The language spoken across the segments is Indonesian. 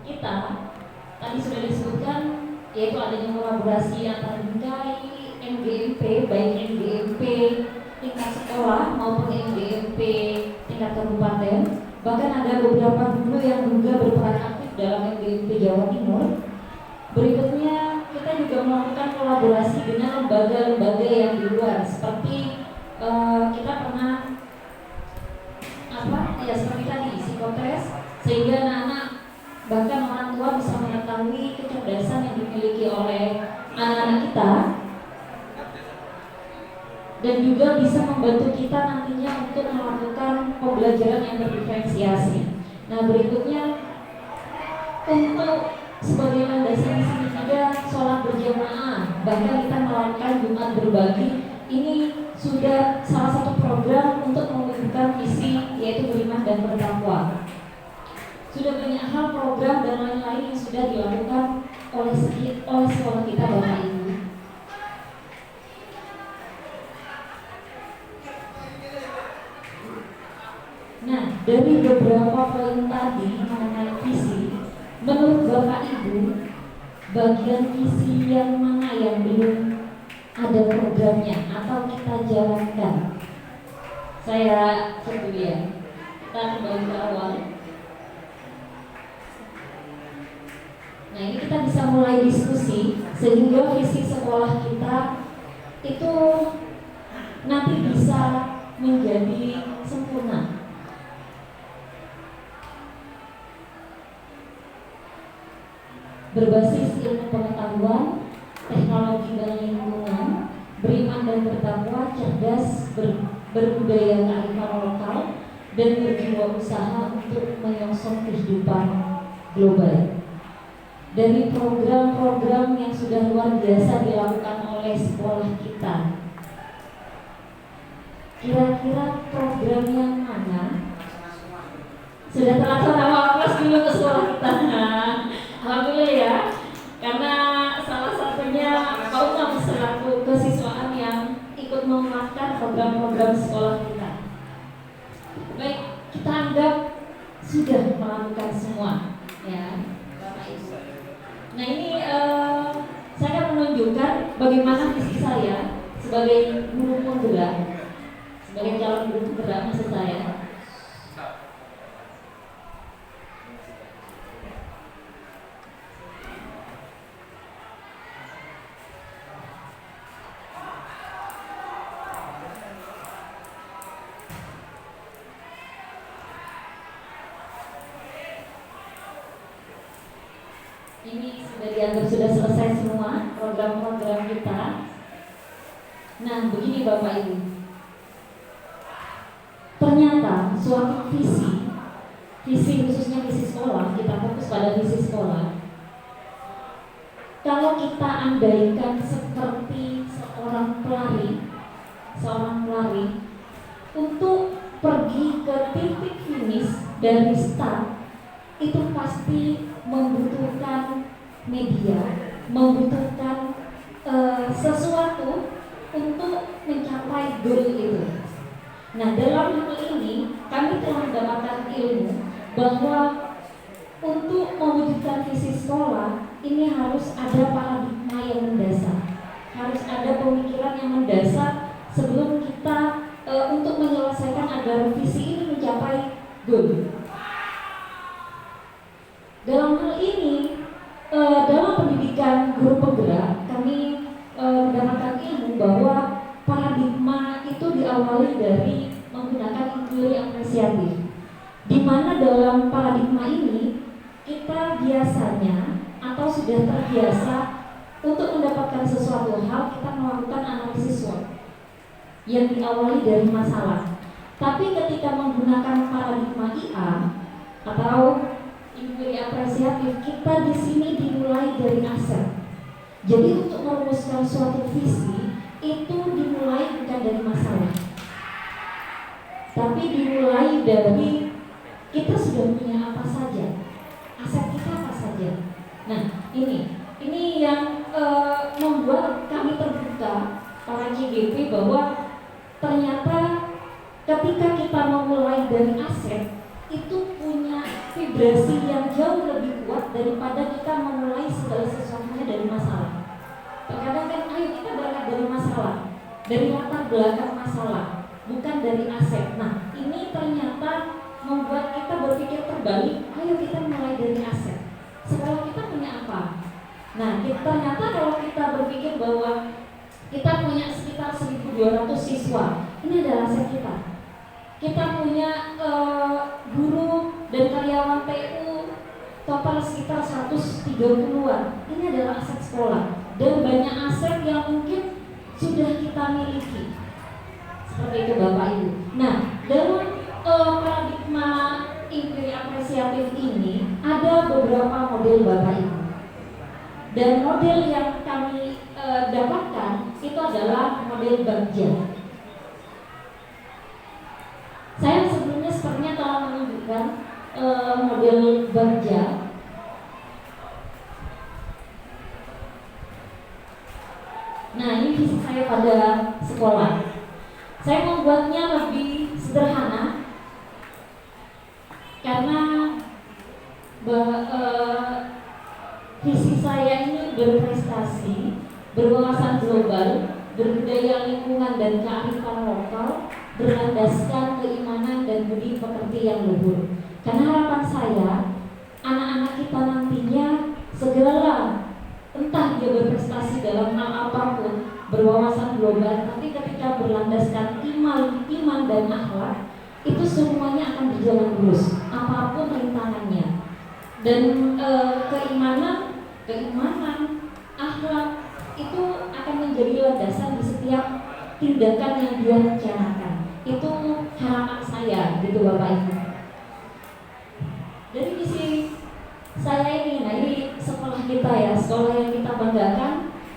kita tadi sudah disebutkan, yaitu adanya kolaborasi antar bingkai MGMP, baik MGMP tingkat sekolah maupun MGMP tingkat kabupaten. Bahkan ada beberapa guru yang juga berperan aktif dalam MGMP Jawa Timur. Berikutnya kita juga melakukan kolaborasi dengan lembaga-lembaga yang di luar, seperti kita pernah seperti tadi psikotes, sehingga anak-anak bahkan orang tua bisa mengetahui kecerdasan yang dimiliki oleh anak-anak kita, dan juga bisa membantu kita nantinya untuk melakukan pembelajaran yang berdiferensiasi. Nah, berikutnya untuk sebagai landasan di sini juga sholat berjamaah, bahkan kita melakukan Jumat berbagi. Ini sudah salah satu program untuk mewujudkan visi, yaitu beriman dan bertakwa. Sudah banyak hal, program dan lain-lain yang sudah dilakukan oleh sekolah kita, Bapak Ibu. Nah, dari beberapa poin tadi mengenai visi, menurut Bapak Ibu, bagian visi yang mana yang belum ada programnya atau kita jalankan? Saya coba ya, kita kembali ke awal. Nah, ini kita bisa mulai diskusi sehingga visi sekolah kita itu nanti bisa menjadi sempurna. Berbasis ilmu pengetahuan, teknologi dan lingkungan, beriman dan bertakwa, cerdas, berbudaya kearifan lokal, dan berjiwa usaha untuk menyongsong kehidupan global. Dari program-program yang sudah luar biasa dilakukan oleh sekolah kita, kira-kira program yang mana sudah terlaksana? Aplaus dulu ke sekolah kita. Alhamdulillah ya, karena salah satunya Pak Umam selaku kesiswaan yang ikut menguatkan program-program sekolah kita. Baik, kita anggap sudah melakukan semua, ya Bapak Ibu. Nah, ini saya akan menunjukkan bagaimana visi saya sebagai guru penggerak, sebagai calon guru penggerak maksud saya. Ini sudah dianggap sudah selesai semua program-program kita. Nah, begini Bapak Ibu, ternyata suatu visi khususnya visi sekolah, kita fokus pada visi sekolah. Kalau kita andaikan seperti seorang pelari untuk pergi ke titik finish dari start, itu pasti membutuhkan media, membutuhkan sesuatu untuk mencapai goal itu. Nah, dalam hal ini kami telah mendapatkan ilmu bahwa untuk mewujudkan visi sekolah ini harus ada paradigma yang mendasar, harus ada pemikiran yang mendasar sebelum kita untuk menyelesaikan agar visi ini mencapai goal. Dalam hal ini, dalam pendidikan guru penggerak, kami mendapatkan ilmu bahwa paradigma itu diawali dari menggunakan inquiry apresiatif, di mana dalam paradigma ini kita biasanya atau sudah terbiasa untuk mendapatkan sesuatu hal, kita melakukan analisis SWOT yang diawali dari masalah. Tapi ketika menggunakan paradigma IA atau inquiry apresiatif, kita di sini dimulai dari aset. Jadi untuk merumuskan suatu visi itu dimulai bukan dari masalah, tapi dimulai dari kita sudah punya apa saja, aset kita apa saja. Nah, ini yang membuat kami terbuka para CGP bahwa ternyata ketika kita memulai dari aset itu punya vibrasi yang jauh lebih kuat daripada kita memulai segala sesuatunya dari masalah. Terkadang kan, ayo kita berangkat dari masalah, dari latar belakang masalah, bukan dari aset. Nah, ini ternyata membuat kita berpikir terbalik. Ayo kita mulai dari aset. Sekolah kita punya apa? Nah, ternyata kalau kita berpikir bahwa kita punya sekitar 1.200 siswa, ini adalah aset kita. Kita punya guru dan karyawan TU total sekitar 130-an. Ini adalah aset sekolah. Dan banyak aset yang mungkin sudah kita miliki. Seperti itu Bapak Ibu. Nah, dalam paradigma inquiry apresiatif ini ada beberapa model Bapak Ibu. Dan model yang kami dapatkan itu adalah model Bagja. Saya sebelumnya sepertinya telah menunjukkan model Bagja. Nah, ini visi saya pada sekolah. Saya membuatnya lebih sederhana karena visi saya ini berprestasi, berwawasan global, berbudaya lingkungan dan kearifan lokal, berlandaskan keimanan dan budi pekerti yang luhur. Karena harapan saya, anak-anak kita nantinya segeralah, entah dia berprestasi dalam hal apapun, berwawasan global, tapi ketika berlandaskan iman dan akhlak, itu semuanya akan berjalan lurus, apapun rintangannya. Dan keimanan, akhlak itu akan menjadi landasan di setiap tindakan yang dia rencanakan. Itu harapan saya, gitu Bapak Ibu. Dari visi saya ini, nah ini sekolah kita ya, sekolah yang kita banggakan.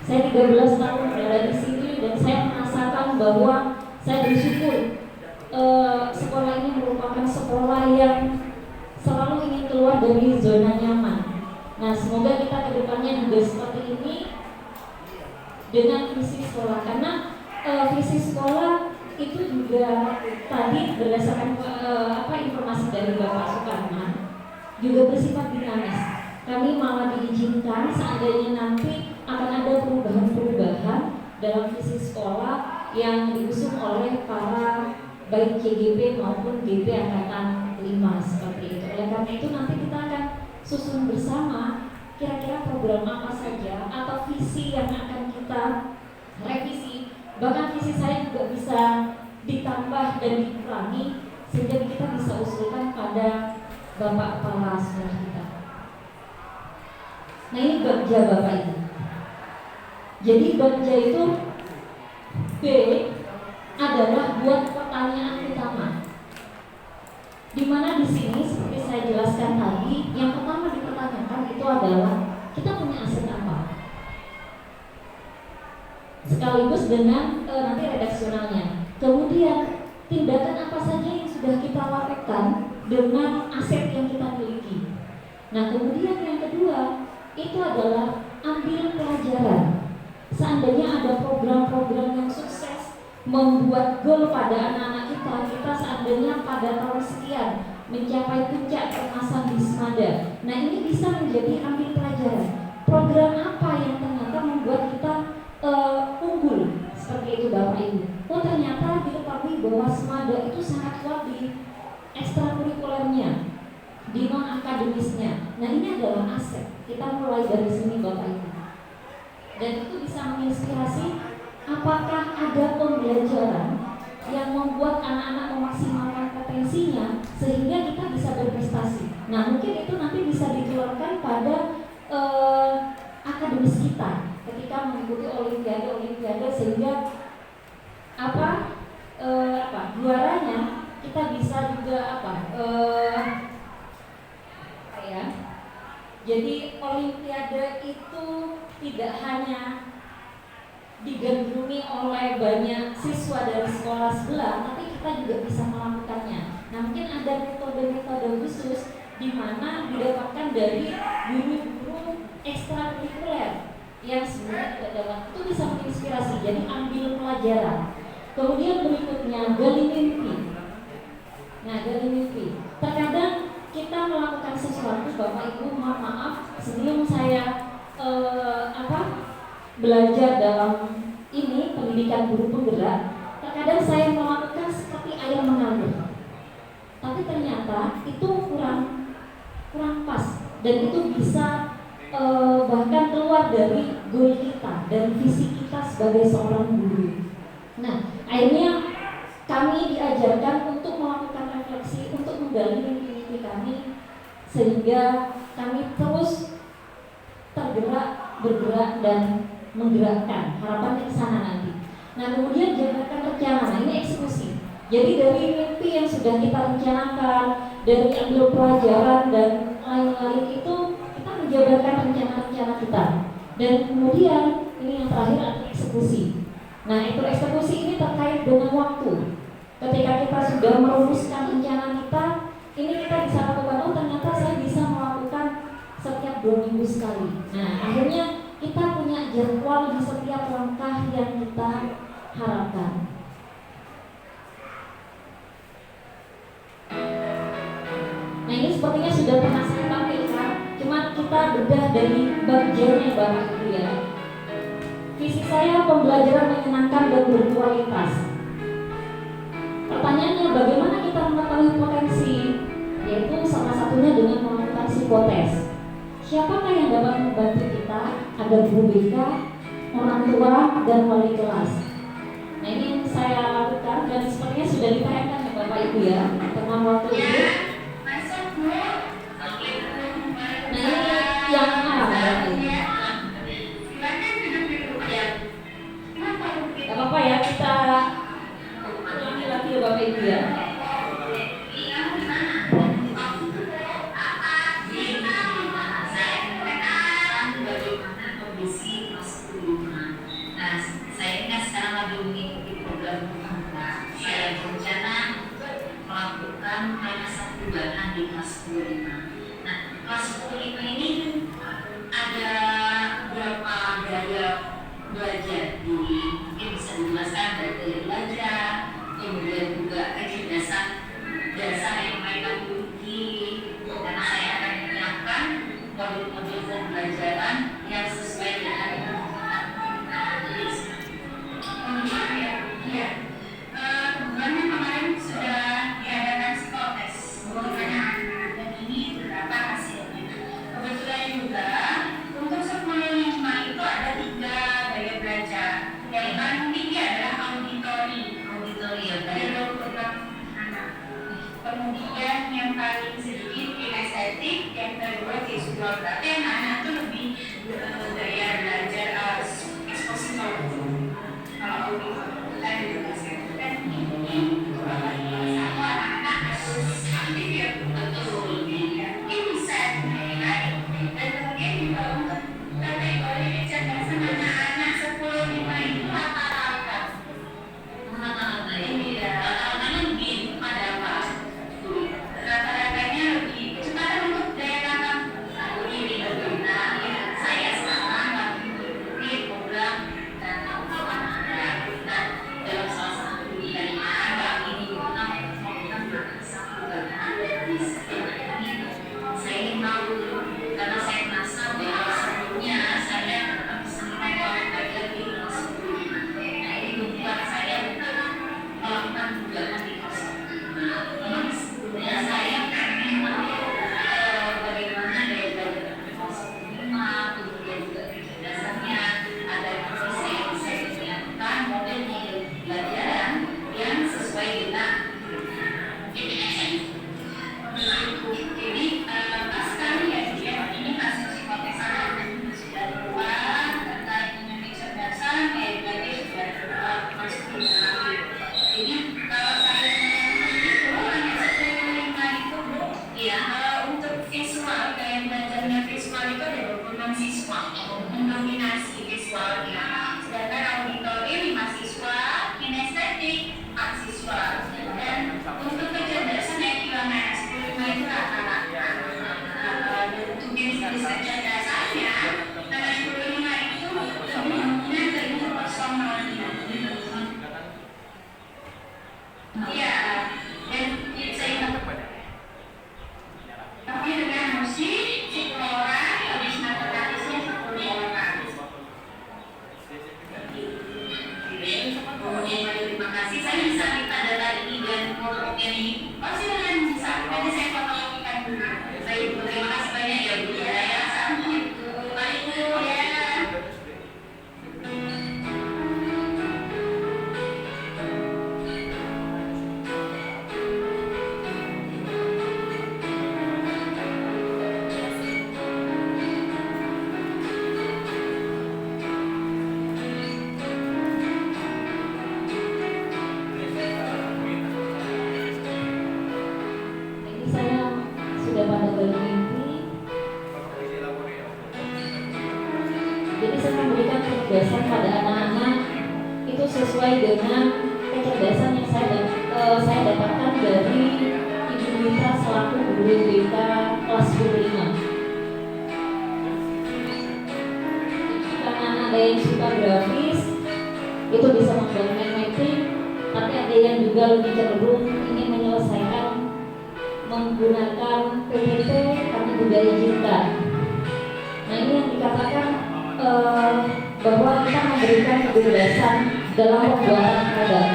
Saya 13 tahun berada di sini dan saya merasakan bahwa saya bersyukur sekolah ini merupakan sekolah yang selalu ingin keluar dari zona nyaman. Nah, semoga kita kedepannya juga seperti ini dengan visi sekolah, karena visi sekolah itu juga tadi berdasarkan informasi dari Bapak Sukarman juga bersifat dinamis. Kami malah diizinkan seandainya nanti akan ada perubahan-perubahan dalam visi sekolah yang diusung oleh para baik CGP maupun GP Angkatan 5 seperti itu. Oleh karena itu nanti kita akan susun bersama kira-kira program apa saja atau visi yang akan kita revisi. Bahkan visi saya juga bisa ditambah dan dikurangi sehingga kita bisa usulkan pada Bapak Kepala Sekolah kita. Nah, ini Bagja Bapak Ibu. Jadi Bagja itu B adalah buat pertanyaan utama. Dimana di sini seperti saya jelaskan tadi, yang pertama dipertanyakan itu adalah kita punya aset apa, sekaligus dengan nanti redaksionalnya. Kemudian tindakan apa saja yang sudah kita lakukan dengan aset yang kita miliki. Nah, kemudian yang kedua itu adalah ambil pelajaran. Seandainya ada program-program yang sukses membuat goal pada anak-anak kita seandainya pada tahun sekian mencapai puncak kemasan di Semada. Nah, ini bisa menjadi ambil pelajaran. Program apa yang ternyata membuat kita unggul seperti itu Bapak Ibu. Oh, ternyata diketahui bahwa Semada itu sangat kuat di ekstrakurikulernya, di non akademisnya. Nah, ini adalah aset. Kita mulai dari sini Bapak Ibu. Dan itu bisa menginspirasi apakah ada pembelajaran yang membuat anak-anak memaksimalkan potensinya sehingga kita bisa berprestasi. Nah, mungkin itu nanti bisa dikeluarkan pada akademis kita ketika mengikuti olimpiade sehingga juaranya kita bisa juga jadi olimpiade itu tidak hanya digandrungi oleh banyak siswa dari sekolah sebelah, tapi kita juga bisa melakukannya. Nah, mungkin ada metode-metode khusus di mana didapatkan dari guru-guru ekstrakurikuler yang sebenarnya tidak dapat, itu bisa menginspirasi. Jadi ambil pelajaran. Kemudian berikutnya gali mimpi. Nah, gali mimpi. Terkadang kita melakukan sesuatu, Bapak Ibu, mohon maaf, belajar dalam ini pendidikan guru penggerak, terkadang saya melakukan seperti air mengalir, tapi ternyata itu kurang pas dan itu bisa bahkan keluar dari goal kita dan visi kita sebagai seorang guru. Nah, akhirnya kami diajarkan untuk melakukan refleksi, untuk menggali mimpi-mimpi kami, sehingga kami terus bergerak dan menggerakkan harapannya ke sana nanti. Nah, kemudian jabarkan rencana. Nah, ini eksekusi. Jadi dari mimpi yang sudah kita rencanakan, dari ambil pelajaran dan lain-lain itu kita menjabarkan rencana-rencana kita. Dan kemudian ini yang terakhir adalah eksekusi. Nah, itu eksekusi ini terkait dengan waktu. Ketika kita sudah merumuskan rencana kita, ini kita bisa lakukan, oh ternyata saya bisa melakukan setiap 2 minggu sekali. Nah, akhirnya kita punya jadwal di setiap langkah yang kita harapkan. Nah, ini sepertinya sudah pernah saya tampilkan, cuma kita bedah dari bagiannya Bapak Ibu ya. Visi saya pembelajaran menyenangkan dan berkualitas. Pertanyaannya, bagaimana kita mengetahui potensi? Yaitu salah satunya dengan melakukan psikotes. Siapakah yang dapat membantu kita? Ada guru BK, orang tua, dan wali kelas. Nah, ini yang saya lakukan dan sepertinya sudah ditayangkan ya Bapak Ibu ya, teman waktu itu. Nah, ini yang Bapak Ibu. Gak apa-apa ya, kita ulangi lagi ya Bapak Ibu ya. Perubahan di kelas 15. Nah, kelas 15 ini ada berapa gaya belajar mungkin bisa dijelaskan dari gaya belajar, kemudian juga kecerdasan dasar yang mereka miliki, karena saya akan menyiapkan modul-modul pembelajaran yang sesuai dengan kebetulan kemarin sudah diadakan psikotes dan ini berapa hasilnya. Kebetulan juga untuk 10-5 itu ada 3 gaya belajar. Yang paling tinggi adalah auditori ya, dari 26 anak. Kemudian yang paling sedikit kinestetik, yang kedua visual. Berarti anak-anak itu lebih gaya belajar ekspositor. Kalau auditori dan juga dan ini sama anak-anak harus aktif ya, betul ini bisa dinilai. Dan kemudian juga untuk kategori kecerdasan anak-anak 10-5 itu rata-rata ini ya, rata-ratanya lebih pada apa? Rata-ratanya lebih kecepatan untuk daya tangkap ini Jadi saya memberikan kecerdasan pada anak-anak itu sesuai dengan kecerdasan yang saya dapatkan dari Ibu Mita selaku guru BK kelas 25. Karena ada yang suka grafis, itu bisa membuat mapping, tapi ada yang juga lebih cenderung ingin menyelesaikan menggunakan PPT kami budaya cinta. Nah ini yang dikatakan bahwa kita memberikan kebebasan dalam pembuatan produk.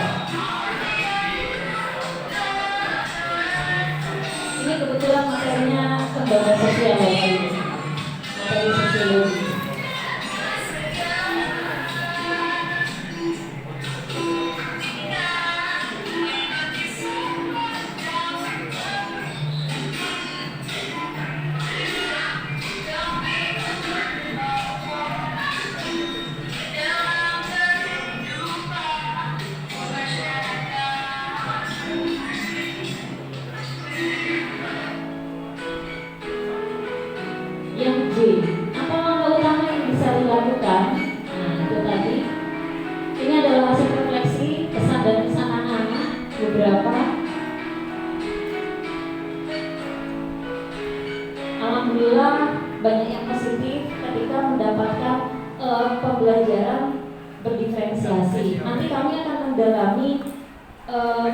Ini kebetulan materinya kembangan sosial ya, materi sosiologi. Yang J, apa langkah utama yang bisa dilakukan? Nah itu tadi. Ini adalah hasil refleksi pesan dan pesan anak-anak beberapa. Alhamdulillah banyak yang positif ketika mendapatkan pembelajaran berdiferensiasi. Nanti kami akan mendalami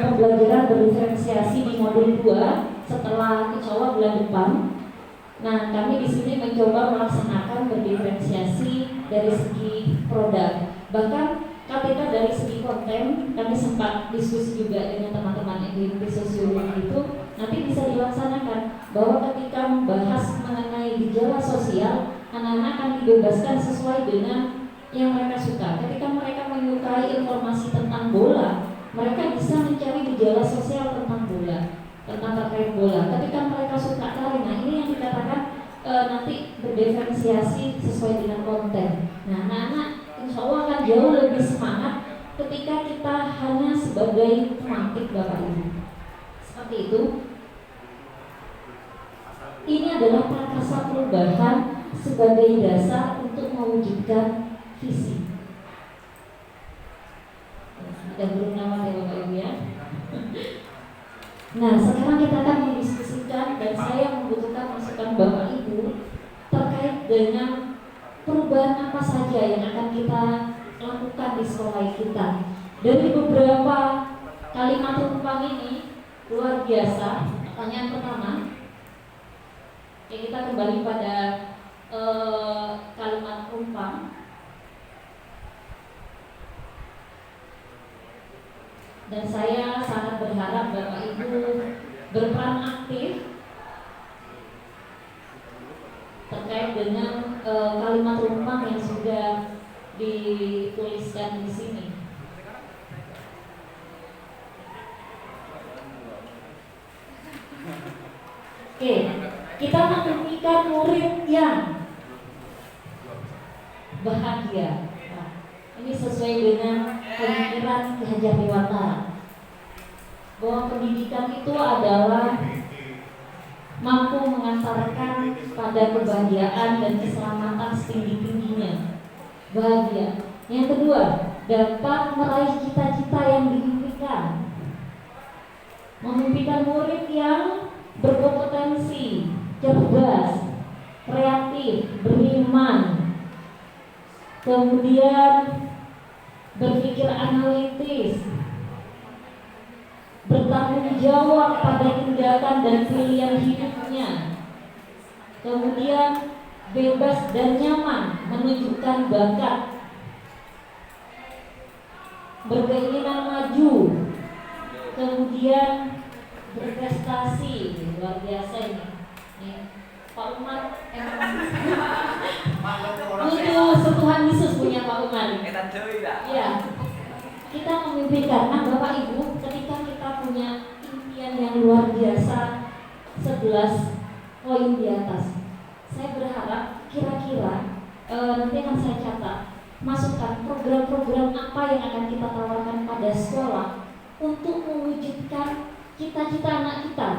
pembelajaran berdiferensiasi di modul 2 setelah insya Allah bulan depan. Nah, kami di sini mencoba melaksanakan berdiferensiasi dari segi produk. Bahkan ketika dari segi konten, kami sempat diskusi juga dengan teman-teman yang di sosiologi itu nanti bisa dilaksanakan bahwa ketika membahas mengenai gejala sosial, anak-anak akan dibebaskan sesuai dengan yang mereka suka. Ketika mereka menyukai informasi tentang bola, mereka bisa mencari gejala sosial tentang bola, tentang terkait bola. Ketika mereka suka tari, nah ini yang dikatakan nanti berdiferensiasi sesuai dengan konten. Nah, anak-anak insya Allah akan jauh lebih semangat ketika kita hanya sebagai pemantik Bapak Ibu. Seperti itu. Ini adalah prakarsa perubahan sebagai dasar untuk mewujudkan visi. Ada berulang ya Bapak Ibu ya. Nah, sekarang kita akan mendiskusikan dan saya membutuhkan masukan Bapak Ibu terkait dengan perubahan apa saja yang akan kita lakukan di sekolah kita. Dari beberapa kalimat rumpang ini luar biasa. Pertanyaan pertama, ya kita kembali pada kalimat rumpang. Dan saya sangat berharap Bapak Ibu berperan aktif terkait dengan kalimat rumpang yang sudah dituliskan di sini. Oke, kita memimpikan murid yang bahagia. Nah, ini sesuai dengan pemikiran Ki Hajar Dewantara bahwa pendidikan itu adalah mampu mengantarkan pada kebahagiaan dan keselamatan setinggi-tingginya. Bahagia. Yang kedua, dapat meraih cita-cita yang diimpikan. Memimpikan murid yang berkompetensi, cerdas, kreatif, beriman, kemudian berpikir analitis, bertanggung jawab pada tindakan dan pilihan hidupnya, kemudian bebas dan nyaman menunjukkan bakat, berkeinginan maju, kemudian berprestasi. Luar biasa ini. Pak Umar butuh sentuhan Yesus punya Pak Umar. Ya, kita memimpikan. Nah Bapak Ibu, ketika kita punya impian yang luar biasa 11 poin di atas, saya berharap kira-kira nanti akan saya catat masukkan program-program apa yang akan kita tawarkan pada sekolah untuk mewujudkan cita-cita anak kita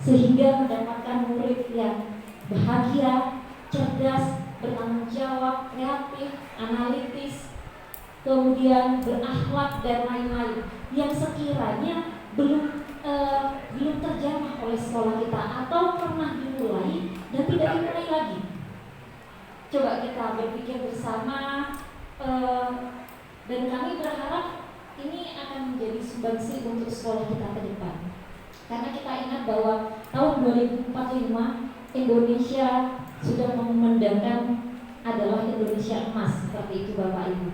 sehingga mendapatkan murid yang bahagia, cerdas, bertanggung jawab, kreatif, analitis, kemudian berakhlak dan lain-lain yang sekiranya belum terjamah oleh sekolah kita atau pernah dimulai dan tidak dimulai lagi. Coba kita berpikir bersama, dan kami berharap ini akan menjadi sumbangsi untuk sekolah kita ke depan. Karena kita ingat bahwa tahun 2045 Indonesia sudah memandangkan adalah Indonesia emas, seperti itu Bapak Ibu.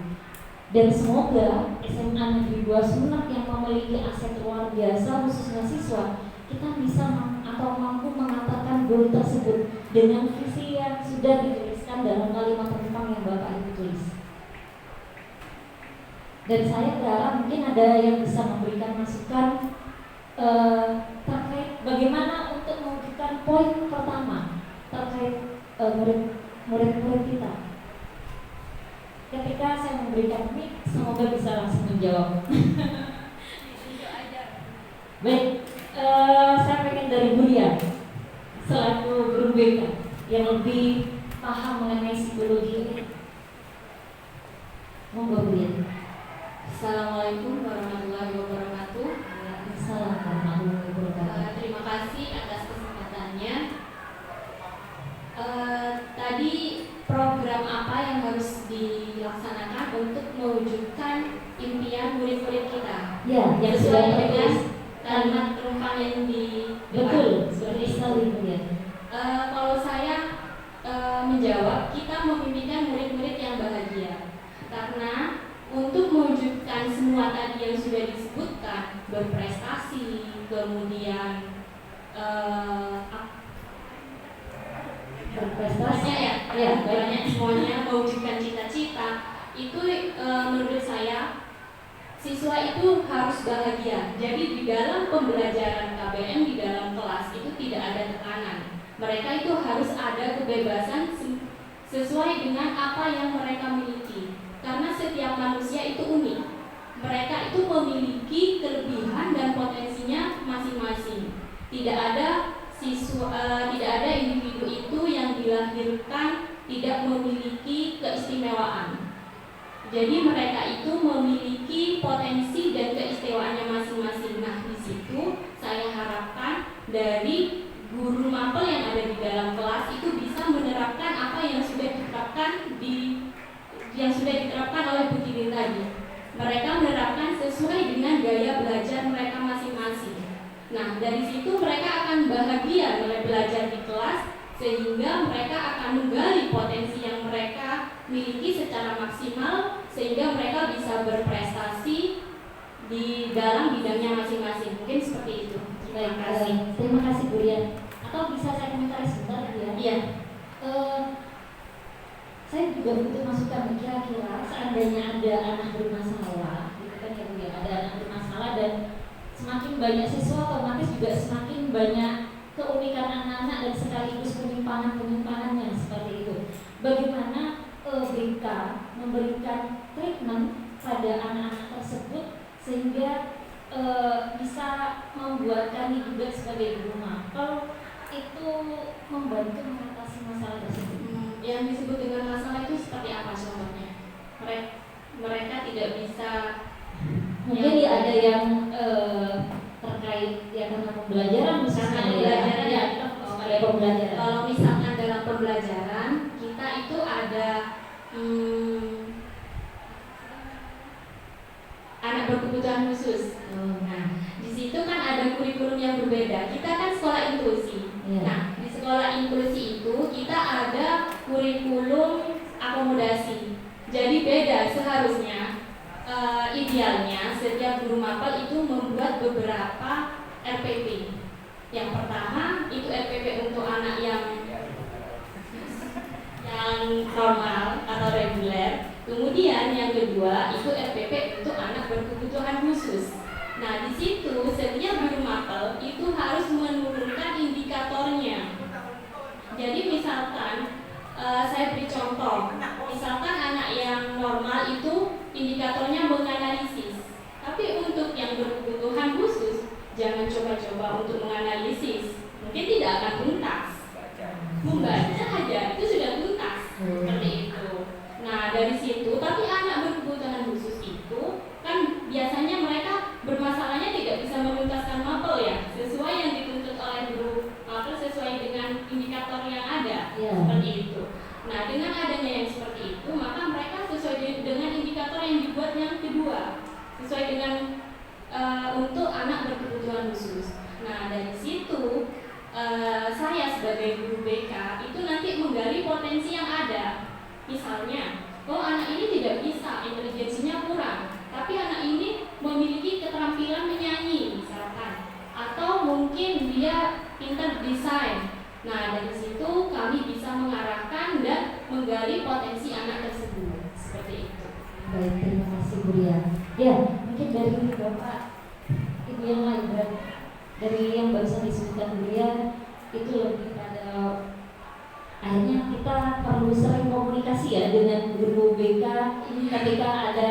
Dan semoga SMA Negeri 2 Sumeneb yang memiliki aset luar biasa khususnya siswa, kita bisa atau mampu mengantarkan goal tersebut dengan visi yang sudah dituliskan dalam kalimat penumpang yang Bapak Ibu tulis. Dan saya berharap mungkin ada yang bisa memberikan masukan terkait bagaimana untuk mewujudkan poin pertama terkait murid-murid kita. Ketika saya memberikan mic, semoga bisa langsung menjawab. Baik, saya pengen dari Bu Ria selaku guru BK yang lebih paham mengenai psikologi ini. Monggo Bu Ria. Assalamualaikum warahmatullahi wabarakatuh. Waalaikumsalam warahmatullahi wabarakatuh. Terima kasih atas kesempatannya. Tadi program apa yang harus dilaksanakan untuk mewujudkan impian murid-murid kita? Ya, yang Sesuai sudah dengan tertulis. kalimat penumpang yang di Betul, seperti sekali Bu Ria. Kalau saya menjawab, kita memimpikan murid-murid yang bahagia. Karena untuk mewujudkan semua tadi yang sudah disebutkan, berprestasi, kemudian Berprestasi banyak semuanya, mewujudkan cita-cita itu menurut saya siswa itu harus bahagia. Jadi di dalam pembelajaran KBM di dalam kelas itu tidak ada tekanan. Mereka itu harus ada kebebasan sesuai dengan apa yang mereka miliki. Karena setiap manusia itu unik. Mereka itu memiliki kelebihan dan potensinya masing-masing. Tidak ada individu itu yang dilahirkan tidak memiliki keistimewaan. Jadi mereka itu memiliki potensi dan keistimewaannya masing-masing. Nah, di situ saya harapkan dari guru mapel yang ada di dalam kelas itu bisa menerapkan apa yang sudah diterapkan oleh Bu Titin tadi. Mereka menerapkan sesuai dengan gaya belajar mereka masing-masing. Nah, dari situ mereka akan bahagia mulai belajar di kelas, sehingga mereka akan menggali potensi yang mereka miliki secara maksimal, sehingga mereka bisa berprestasi di dalam bidangnya masing-masing. Mungkin seperti itu. Terima kasih. Terima kasih Bu Ria. Atau bisa saya komentari sebentar ya? Iya. Saya juga butuh masukan kira-kira seandainya ada anak bermasalah, gitu kan ya Bu ya, ada anak bermasalah dan semakin banyak siswa otomatis juga semakin banyak keunikan anak-anak dan sekaligus penyimpangan-penyimpangannya seperti itu. Bagaimana BK memberikan treatment pada anak-anak tersebut sehingga bisa membuat kami juga sebagai guru mapel itu membantu mengatasi masalah tersebut. Yang disebut dengan masalah itu seperti apa contohnya? Mereka tidak bisa. Mungkin ada yang terkait ya karena pembelajaran misalnya pembelajaran. Kalau misalkan dalam pembelajaran kita itu ada anak berkebutuhan khusus. Nah, di situ kan ada kurikulum yang berbeda. Kita kan sekolah inklusi. Nah, di sekolah inklusi itu kita ada kurikulum akomodasi. Jadi beda seharusnya. Idealnya setiap guru mapel itu membuat beberapa RPP. Yang pertama itu RPP untuk anak yang normal atau reguler. Kemudian yang kedua itu RPP untuk anak berkebutuhan khusus. Nah, di situ setiap guru mapel itu harus menurunkan indikatornya. Jadi misalkan saya beri contoh, misalkan anak yang normal itu indikatornya menganalisis, tapi untuk yang berkebutuhan khusus jangan coba-coba untuk menganalisis, mungkin tidak akan tuntas. Membaca saja itu sudah tuntas. dengan adanya yang seperti itu, maka mereka sesuai dengan indikator yang dibuat yang kedua, sesuai dengan untuk anak berkebutuhan khusus. Nah, dari situ saya sebagai guru BK itu nanti menggali potensi yang ada. Misalnya, oh anak ini tidak bisa, intelijensinya kurang, tapi anak ini memiliki keterampilan menyanyi misalkan, atau mungkin dia pintar desain. Nah, dari situ kami bisa mengarahkan dan menggali potensi anak tersebut. Seperti itu. Baik, terima kasih Bu Ria. Ya, mungkin dari Bapak Ibu yang lain, dari yang barusan disebutkan Bu Ria itu lebih pada akhirnya kita perlu sering komunikasi ya dengan guru BK ini ketika ada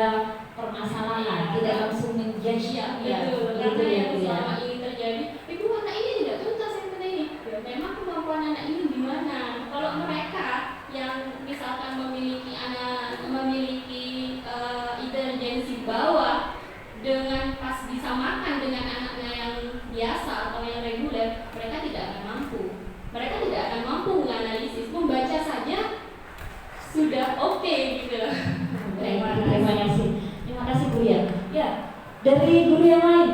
permasalahan, tidak langsung menjudge Ya, ya, betul. gitu Karena ya yang Bu ya. selama ini terjadi, ibu anak ini tidak tuntas yang kena ini. Ya, memang kemampuan anak ini gimana? Kalau mereka yang misalkan memiliki intelijensi bawah dengan pas disamakan dengan anaknya yang biasa atau yang reguler, mereka tidak akan mampu. Mereka tidak akan mampu menganalisis, membaca saja sudah oke gitu. Baik, terima kasih. Terima kasih Bu Ria. Ya, dari guru yang lain,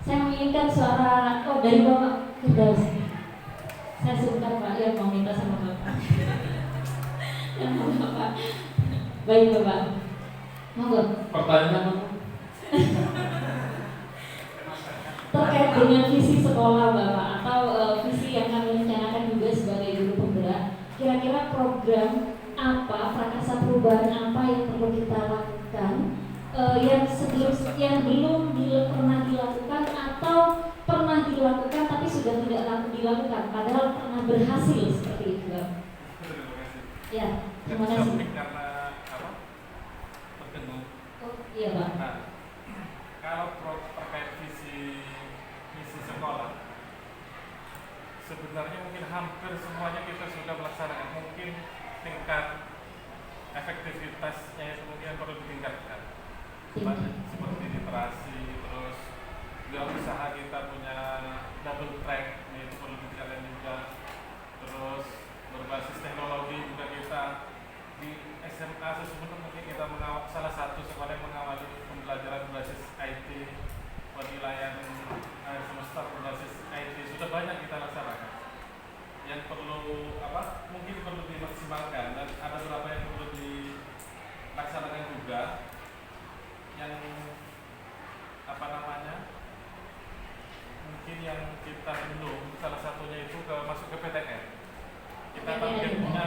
saya menginginkan suara dari Bapak Firdaus. Saya sebentar Pak ya mau minta sama Bapak. Sama Bapak. Baik Bapak. Monggo. Pertanyaan apa? Terkait dengan visi sekolah Bapak atau visi yang kami rencanakan juga sebagai guru penggerak, kira-kira program apa, prakarsa perubahan apa yang perlu kita lakukan yang belum pernah dilakukan atau pernah dilakukan tapi sudah tidak dilakukan padahal pernah berhasil seperti itu Bapak. Ya, terima kasih. Karena apa? Terganggu. Oh, iya Pak. Nah, kalau terkait visi sekolah, sebenarnya mungkin hampir semuanya kita sudah melaksanakan. Mungkin tingkat efektivitasnya itu mungkin perlu ditingkatkan. Seperti literasi, terus juga usaha kita punya double track, itu perlu ditingkatkan juga. Terus berbasis teknologi juga kita di SMA sesungguhnya mungkin kita salah satu sekolah yang mengawali pembelajaran berbasis IT, penilaian akhir semester berbasis IT sudah banyak kita laksanakan. Yang perlu mungkin perlu dimaksimalkan dan ada beberapa yang perlu dilaksanakan juga. Yang mungkin yang kita belum, salah satunya itu masuk ke PTN. Kita targetnya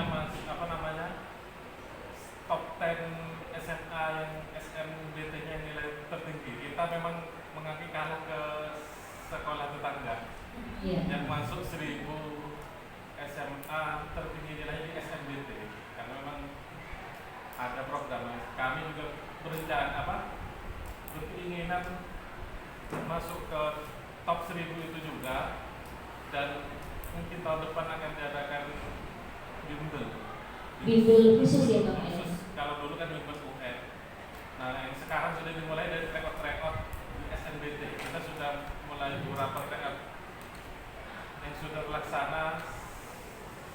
top 10 SMA yang SNBT-nya yang nilai tertinggi. Kita memang mengakui kalah ke sekolah tetangga yang masuk 1000 SMA tertinggi nilainya di SNBT. Karena memang ada program. Kami juga berkeinginan masuk ke top 1000 itu juga, dan mungkin tahun depan akan diadakan bimbel khusus ya Pak. Khusus. Kalau dulu kan bimbel UN. Nah, yang sekarang sudah dimulai dari record di SNBT. Kita sudah mulai beberapa record yang sudah terlaksana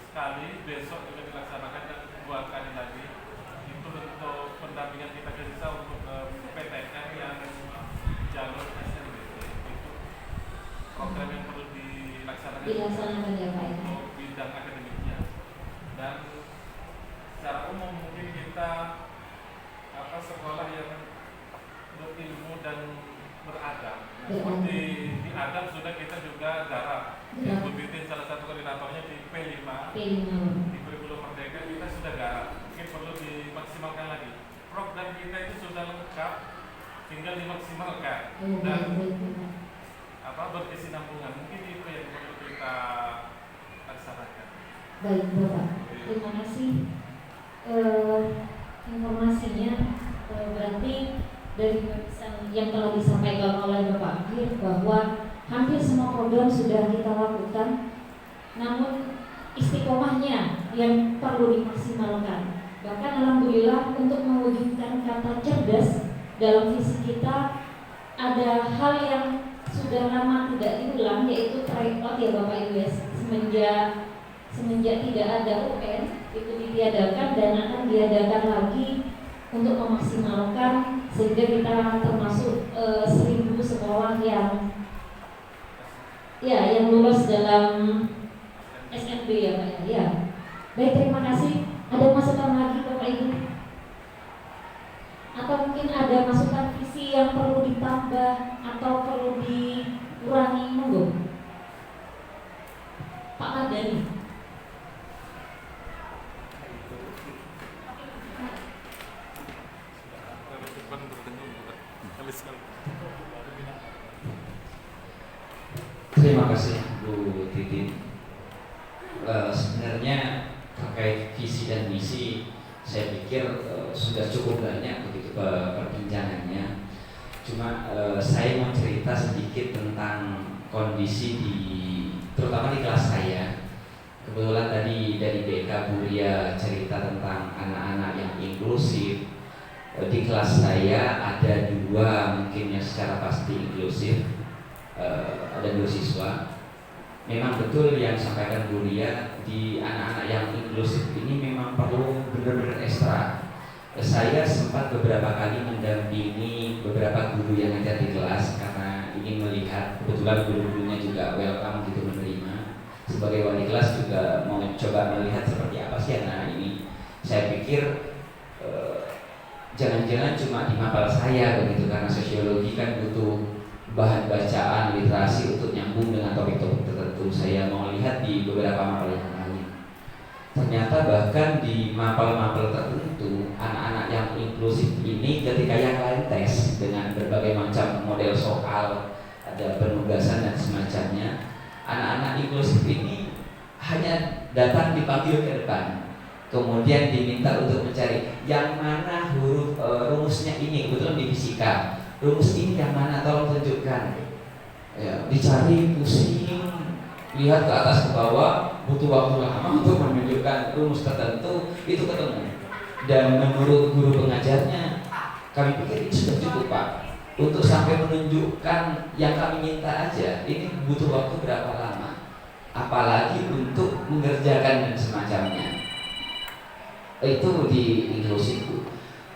sekali, besok juga dilaksanakan dan 2 kali lagi. Itu untuk pendampingan kita bisa untuk PTN yang jalur SNBT. Itu program yang perlu dilaksanakan ya Pak. Untuk bidang akademiknya. Dan secara umum mungkin kita sekolah yang berilmu dan beradab. Nah, seperti di adab sudah kita juga garap. Yang Bu Titin salah satu koordinatornya di P5 di Kurikulum Merdeka kita sudah garap. Mungkin perlu dimaksimalkan lagi. Program kita itu sudah lengkap, tinggal dimaksimalkan dan berkesinambungan. Mungkin itu yang perlu kita laksanakan. Baik Bapak, terima kasih informasinya. Berarti dari yang telah disampaikan oleh Bapak Akhir bahwa hampir semua program sudah kita lakukan, namun istiqomahnya yang perlu dimaksimalkan. Bahkan alhamdulillah untuk mewujudkan kata cerdas dalam visi kita ada hal yang sudah lama tidak diulang, yaitu tryout ya Bapak Ibu ya. Semenjak tidak ada UN, itu ditiadakan dan akan diadakan lagi untuk memaksimalkan sehingga kita termasuk 1.000 sekolah yang yang lulus dalam SNB ya Pak ya. Ya. Baik, terima kasih. Ada masukan lagi Bapak Ibu? Atau mungkin ada masukan visi yang perlu ditambah atau perlu dikurangi, monggo. Pak Mardani. Terima kasih Bu Titin. Sebenarnya terkait visi dan misi, saya pikir sudah cukup banyak begitu perbincangannya. Cuma saya mau cerita sedikit tentang kondisi terutama di kelas saya. Kebetulan tadi dari BK Bu Ria cerita tentang anak-anak yang inklusif. Di kelas saya ada 2 mungkin yang secara pasti inklusif, ada 2 siswa. Memang betul yang disampaikan Bu Ria, di anak-anak yang inklusif ini memang perlu benar-benar ekstra. Saya sempat beberapa kali mendampingi beberapa guru yang ada di kelas karena ingin melihat, kebetulan guru-gurunya juga welcome gitu menerima. Sebagai wali kelas juga mau coba melihat seperti apa sih anak ini. Saya pikir jangan-jangan cuma di mapel saya begitu, karena sosiologi kan butuh bahan bacaan, literasi untuk nyambung dengan topik-topik tertentu. Saya mau lihat di beberapa mapel yang lain. Ternyata bahkan di mapel-mapel tertentu, anak-anak yang inklusif ini ketika yang lain tes dengan berbagai macam model soal, ada penugasan dan semacamnya, anak-anak inklusif ini hanya datang dipanggil ke depan, kemudian diminta untuk mencari yang mana huruf rumusnya ini. Kebetulan di fisika, rumus ini yang mana, tolong tunjukkan. Ya, dicari, pusing, lihat ke atas ke bawah, butuh waktu lama untuk menunjukkan rumus tertentu, itu ketemu. Dan menurut guru pengajarnya, kami pikir ini sudah cukup Pak, untuk sampai menunjukkan yang kami minta aja, ini butuh waktu berapa lama, apalagi untuk mengerjakan dan semacamnya. Itu di inklusif.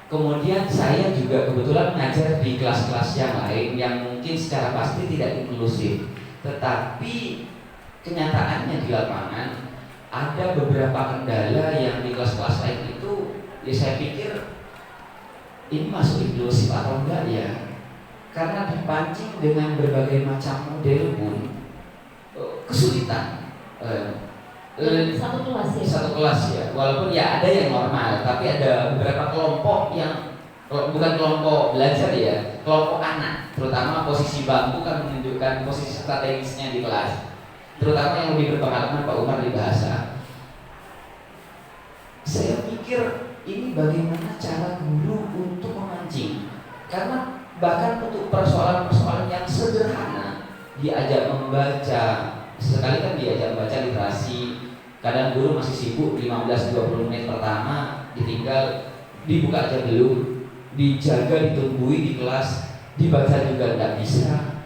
Kemudian saya juga kebetulan mengajar di kelas-kelas yang lain yang mungkin secara pasti tidak inklusif, tetapi kenyataannya di lapangan ada beberapa kendala yang di kelas-kelas lain itu, ya saya pikir ini masuk inklusif atau enggak ya, karena dipancing dengan berbagai macam model pun kesulitan. Satu kelas ya? Satu kelas ya, walaupun ya ada yang normal, tapi ada beberapa kelompok yang bukan kelompok belajar ya, kelompok anak, terutama posisi bangku kan menunjukkan posisi strategisnya di kelas, terutama yang lebih berpengalaman Pak Umar di bahasa. Saya pikir ini bagaimana cara guru untuk memancing, karena bahkan untuk persoalan-persoalan yang sederhana diajak membaca, sekali kan diajak membaca literasi. Kadang guru masih sibuk 15-20 menit pertama, ditinggal, dibuka aja dulu, dijaga, ditungguin di kelas, dibaca juga tidak bisa,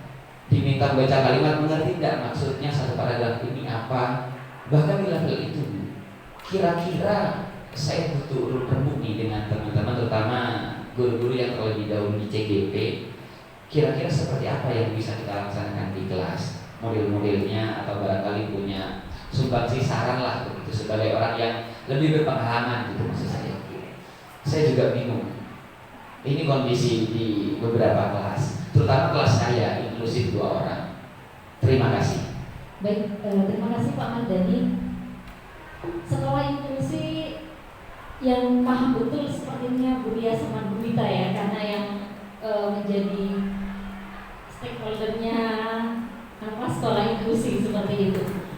diminta baca kalimat, mengerti tidak maksudnya satu paragraf ini apa. Bahkan di level itu, kira-kira saya butuh rembuk nih dengan teman-teman, terutama guru-guru yang terlebih dahulu di CGP. Kira-kira seperti apa yang bisa kita laksanakan di kelas, model-modelnya, atau barangkali punya sumbangsi saran lah begitu, sebagai orang yang lebih berpengalaman gitu maksud saya. Saya juga bingung. Ini kondisi di beberapa kelas, terutama kelas saya inklusif 2 orang. Terima kasih. Baik, terima kasih Pak Mardani. Sekolah inklusi yang paham betul sepertinya Bu Ria sama Bu Wita ya, karena yang menjadi stakeholdernya sekolah inklusi seperti itu.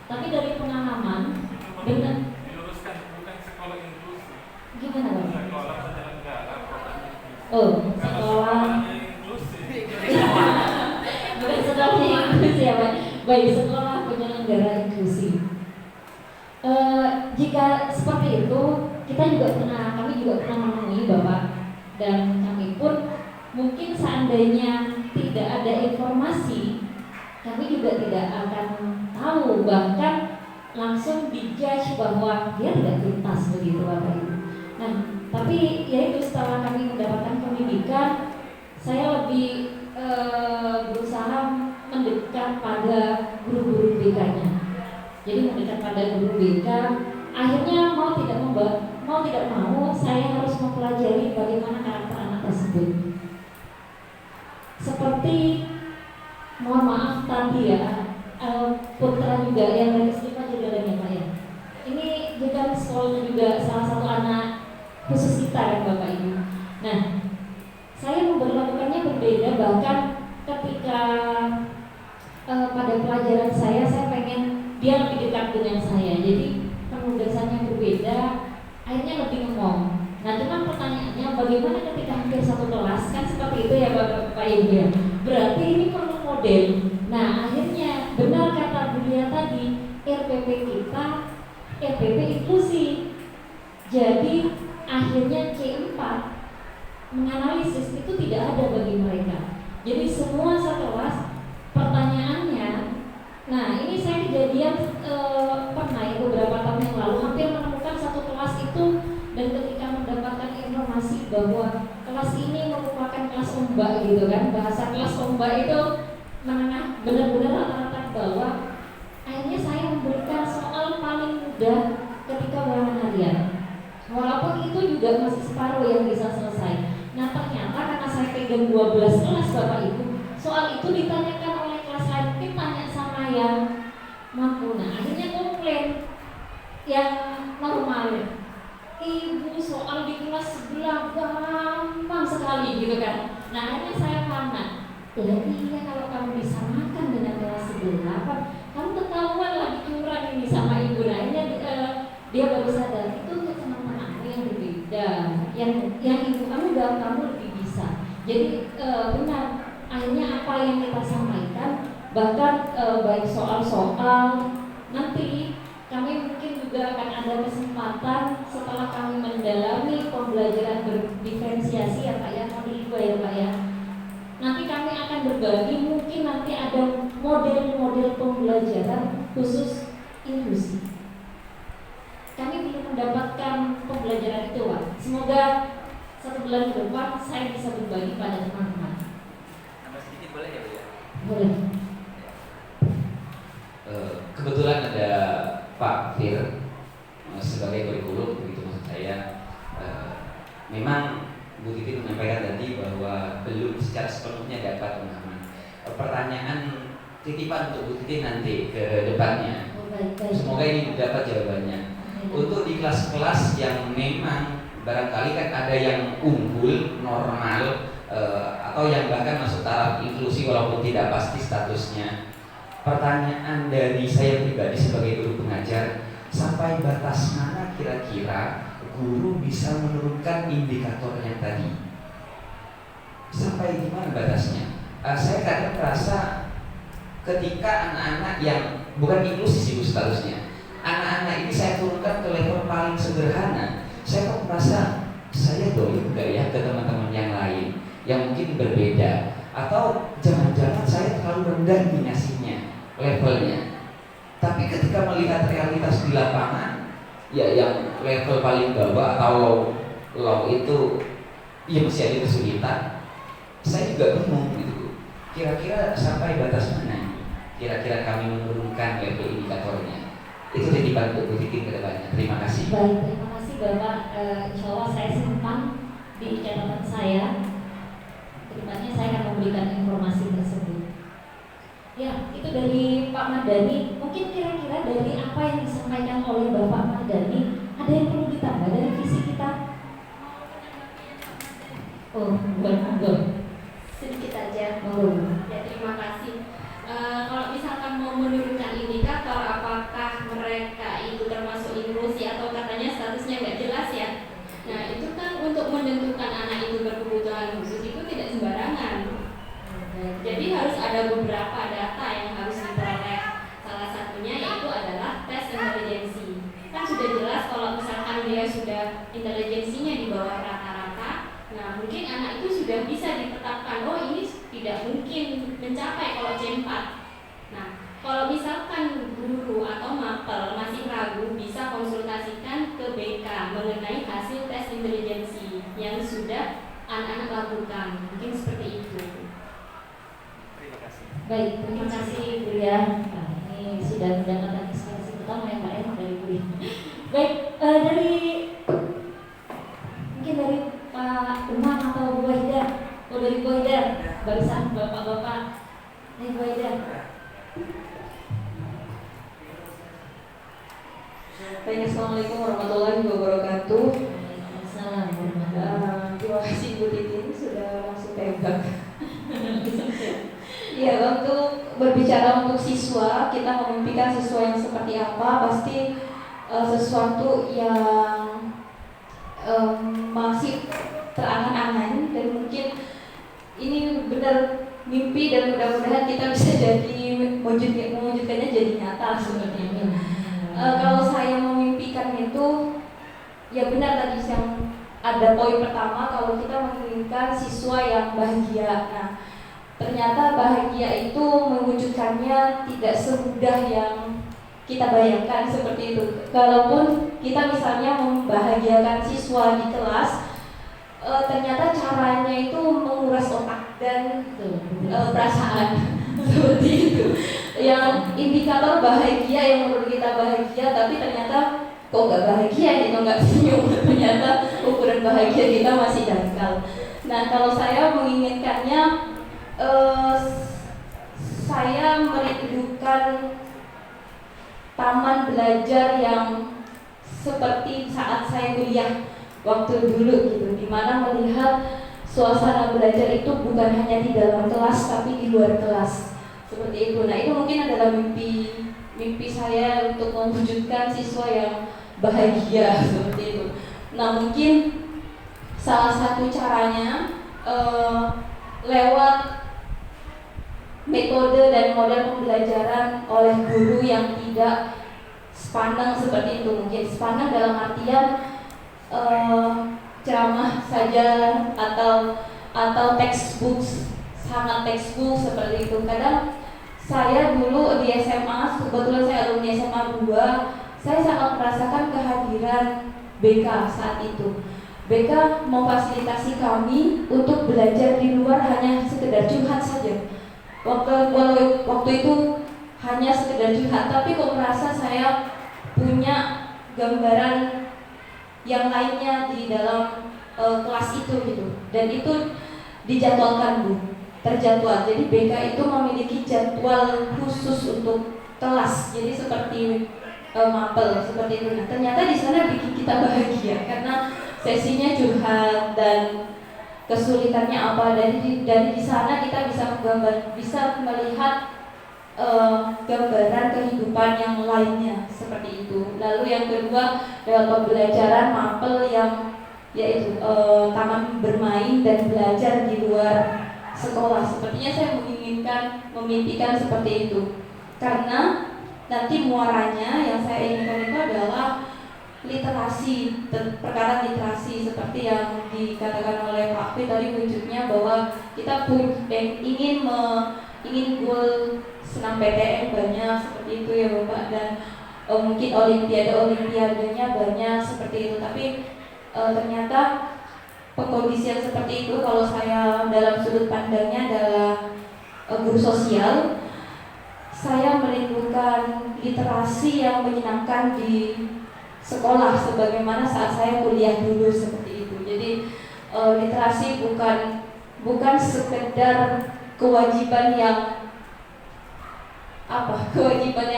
Tapi dari pengalaman dengan diluruskan, bukan sekolah inklusi. Gimana Pak? Sekolah penyelenggara program inklusi. Oh, Kalau sekolah sekolahnya inklusi. bukan sekolahnya inklusi ya Pak. Baik, sekolah penyelenggara inklusi. Jika seperti itu, kami juga pernah menemui Bapak, dan kami pun mungkin seandainya tidak ada informasi, kami juga tidak akan tahu, bahkan langsung dijudge bahwa dia tidak tuntas begitu Bapak Ibu. Nah, tapi yaitu setelah kami mendapatkan pendidikan, saya lebih berusaha mendekat pada guru-guru BK-nya. Jadi mendekat pada guru BK, akhirnya mau tidak mau saya harus mempelajari bagaimana karakter anak tersebut. Seperti mohon maaf tadi ya, Putra juga yang dari Slipa juga ada ya Pak ya. Ini juga sekolahnya juga salah satu anak khusus kita ya Bapak Ibu. Nah, saya memperlakukannya berbeda, bahkan ketika pada pelajaran saya pengen dia lebih dekat dengan saya. Jadi penugasannya berbeda, akhirnya lebih ngomong. Nah, cuman pertanyaannya bagaimana ketika hampir satu kelas, kan seperti itu ya Bapak Ibu ya. Berarti ini perlu model. Nah, akhirnya benar kata Bulia tadi, RPP kita RPP inklusi. Jadi akhirnya C4 menganalisis itu tidak ada bagi mereka. Jadi semua sekelas pertanyaannya. Nah, ini saya kejadian pernah ya beberapa tahun yang lalu hampir menemukan satu kelas itu, dan ketika mendapatkan informasi bahwa kelas ini merupakan kelas ombak gitu kan, bahasa kelas ombak itu menengah benar-benar rata-rata bawah. Akhirnya saya memberikan soal paling mudah ketika ulangan harian. Walaupun itu juga masih separuh yang bisa selesai. Nah, ternyata karena saya pegang 12 kelas Bapak Ibu, soal itu ditanyakan oleh kelas lain, mungkin tanya sama yang mampu. Nah, akhirnya komplain yang normal, Ibu soal di kelas sebelah gampang sekali gitu kan. Nah, akhirnya saya panas. Iya, kalau kamu disamakan dengan kelas sebelah, kamu ketahuan lagi curang ini sama ibu. Nah, akhirnya dia baru sadar itu untuk teman-teman yang berbeda, yang ibu kamu dan kamu lebih bisa. Jadi benar, akhirnya apa yang kita sampaikan, bahkan baik soal-soal nanti kami mungkin juga akan ada kesempatan setelah kami mendalami pembelajaran berdiferensiasi ya Pak ya, modul 2 ya Pak ya. Nanti kami akan berbagi, mungkin nanti ada model-model pembelajaran khusus inklusi. Kami belum mendapatkan pembelajaran itu Pak. Semoga 1 bulan ke depan saya bisa berbagi pada teman-teman. Nambah sedikit boleh ya Bu ya? Boleh. Kebetulan ada Pak Fir sebagai kurikulum, begitu maksud saya. Memang Bu Titi menyampaikan tadi bahwa belum secara sepenuhnya dapat memahami. Pertanyaan titipan untuk Bu Titi nanti ke depannya. Semoga ini dapat jawabannya. Untuk di kelas-kelas yang memang barangkali kan ada yang unggul, normal, atau yang bahkan masuk taraf inklusi walaupun tidak pasti statusnya. Pertanyaan dari saya pribadi sebagai guru pengajar, sampai batas mana kira-kira guru bisa menurunkan indikator yang tadi? Sampai di mana batasnya? Saya kadang merasa ketika anak-anak yang bukan inklusi sih Bu statusnya, anak-anak ini saya turunkan ke level paling sederhana, saya kok merasa saya doyan enggak ya ke teman-teman yang lain yang mungkin berbeda, atau jangan-jangan saya terlalu rendah nih ngasihnya levelnya. Tapi ketika melihat realitas di lapangan, ya yang level paling bawah atau low itu ya masih ada kesulitan. Saya juga bingung gitu. Kira-kira sampai batas mana kira-kira kami menurunkan level indikatornya? Itu titipan untuk Bu Titi ke depannya. Terima kasih. Baik, terima kasih Bapak. Insya Allah saya simpan di catatan saya. Kedepannya saya akan memberikan informasi tersebut. Ya, itu dari Pak Mardhani. Mungkin kira-kira dari apa yang disampaikan oleh Bapak Mardhani, ada yang perlu ditambah dari visi kita? Oh, enggak. Sedikit aja. Oh. Ya, terima kasih. Kalau misalkan mau menurunkan indikator apakah mereka itu termasuk inklusi atau katanya statusnya nggak jelas ya. Nah, itu kan untuk menentukan anak itu berkebutuhan khusus itu tidak sembarangan. Jadi harus ada beberapa data yang harus diperoleh. Salah satunya yaitu adalah tes intelijensi. Kan sudah jelas kalau misalkan dia sudah intelijensinya di bawah rata-rata, nah mungkin anak itu sudah bisa ditetapkan, oh ini tidak mungkin mencapai kalau C4. Nah, Kalau misalkan guru atau mapel masih ragu, bisa konsultasikan ke BK mengenai hasil tes intelijensi yang sudah anak-anak lakukan. Mungkin seperti itu. Terima kasih. Baik, terima kasih Bu ya. Nah, ini sudah mendapatkan inspirasi pertama ya Pak ya dari Bu. Baik, dari mungkin dari Pak Umar atau Bu Wahida. Oh dari Bu Wahida, barusan bapak-bapak. Ini Bu Wahida. Baik, Assalamualaikum warahmatullahi wabarakatuh. Waalaikumsalam warahmatullahi Terima kasih Bu Titin sudah langsung tembak. Iya, untuk berbicara untuk siswa, kita memimpikan siswa yang seperti apa, pasti sesuatu yang masih terangan-angan, dan mungkin ini benar mimpi, dan mudah-mudahan kita bisa jadi mewujudkannya jadi nyata seperti ini. Kalau saya memimpikan itu, ya benar tadi yang ada poin pertama, kalau kita menginginkan siswa yang bahagia. Nah, ternyata bahagia itu mewujudkannya tidak semudah yang kita bayangkan seperti itu. Kalaupun kita misalnya membahagiakan siswa di kelas, ternyata caranya itu menguras otak dan perasaan seperti itu. Yang indikator bahagia yang menurut kita bahagia, tapi ternyata kok nggak bahagia gitu, nggak senyum. Ternyata ukuran bahagia kita masih dangkal. Nah, kalau saya menginginkannya, saya merindukan taman belajar yang seperti saat saya kuliah waktu dulu gitu, dimana melihat suasana belajar itu bukan hanya di dalam kelas tapi di luar kelas seperti itu. Nah, itu mungkin adalah mimpi saya untuk mewujudkan siswa yang bahagia seperti itu. Nah, mungkin salah satu caranya lewat metode dan model pembelajaran oleh guru yang tidak sepandang seperti itu. Mungkin sepandang dalam artian ceramah saja atau textbook, sangat textbook seperti itu. Kadang saya dulu di SMA, kebetulan saya alumni SMA 2, saya sangat merasakan kehadiran BK saat itu. BK memfasilitasi kami untuk belajar di luar hanya sekedar curhat saja. Waktu itu hanya sekedar curhat, tapi kok merasa saya punya gambaran yang lainnya di dalam kelas itu gitu. Dan itu dijadwalkan Bu, terjadwal. Jadi BK itu memiliki jadwal khusus untuk kelas. Jadi seperti mapel seperti itu. Nah, ternyata di sana bikin kita bahagia karena sesinya curhat dan kesulitannya apa. Dari di sana kita bisa melihat gambaran kehidupan yang lainnya seperti itu. Lalu yang kedua lewat pembelajaran mapel yang yaitu taman bermain dan belajar di luar sekolah. Sepertinya saya memimpikan seperti itu karena nanti muaranya yang saya inginkan itu adalah literasi, perkara literasi seperti yang dikatakan oleh Pak Fi tadi, wujudnya bahwa kita ingin goal senam PTN banyak seperti itu ya Bapak, dan mungkin olimpiadanya banyak seperti itu, tapi ternyata pengkondisian seperti itu kalau saya dalam sudut pandangnya adalah guru sosial, saya merindukan literasi yang menyenangkan di sekolah sebagaimana saat saya kuliah dulu seperti itu. Jadi literasi bukan sekedar kewajiban yang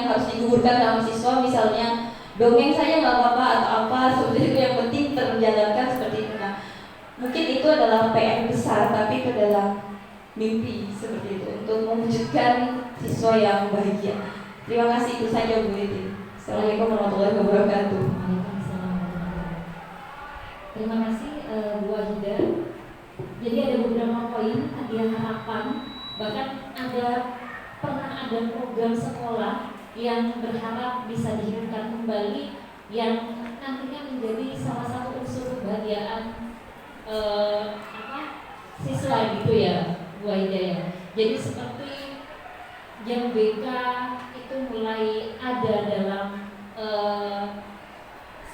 harus digugurkan sama siswa, misalnya dongeng saja nggak apa-apa atau apa seperti itu, yang penting terjalankan seperti itu. Nah, mungkin itu adalah PR besar, tapi itu adalah mimpi seperti itu untuk mewujudkan siswa yang bahagia. Terima kasih, itu saja Bu Iti. Assalamualaikum warahmatullahi wabarakatuh. Waalaikumsalam warahmatullahi wabarakatuh. Terima kasih Bu Wahida. Jadi ada beberapa poin, ada harapan, bahkan pernah ada program sekolah yang berharap bisa dihidupkan kembali, yang nantinya menjadi salah satu unsur kebahagiaan siswa gitu ya Bu Wahida ya. Jadi seperti yang BK ada dalam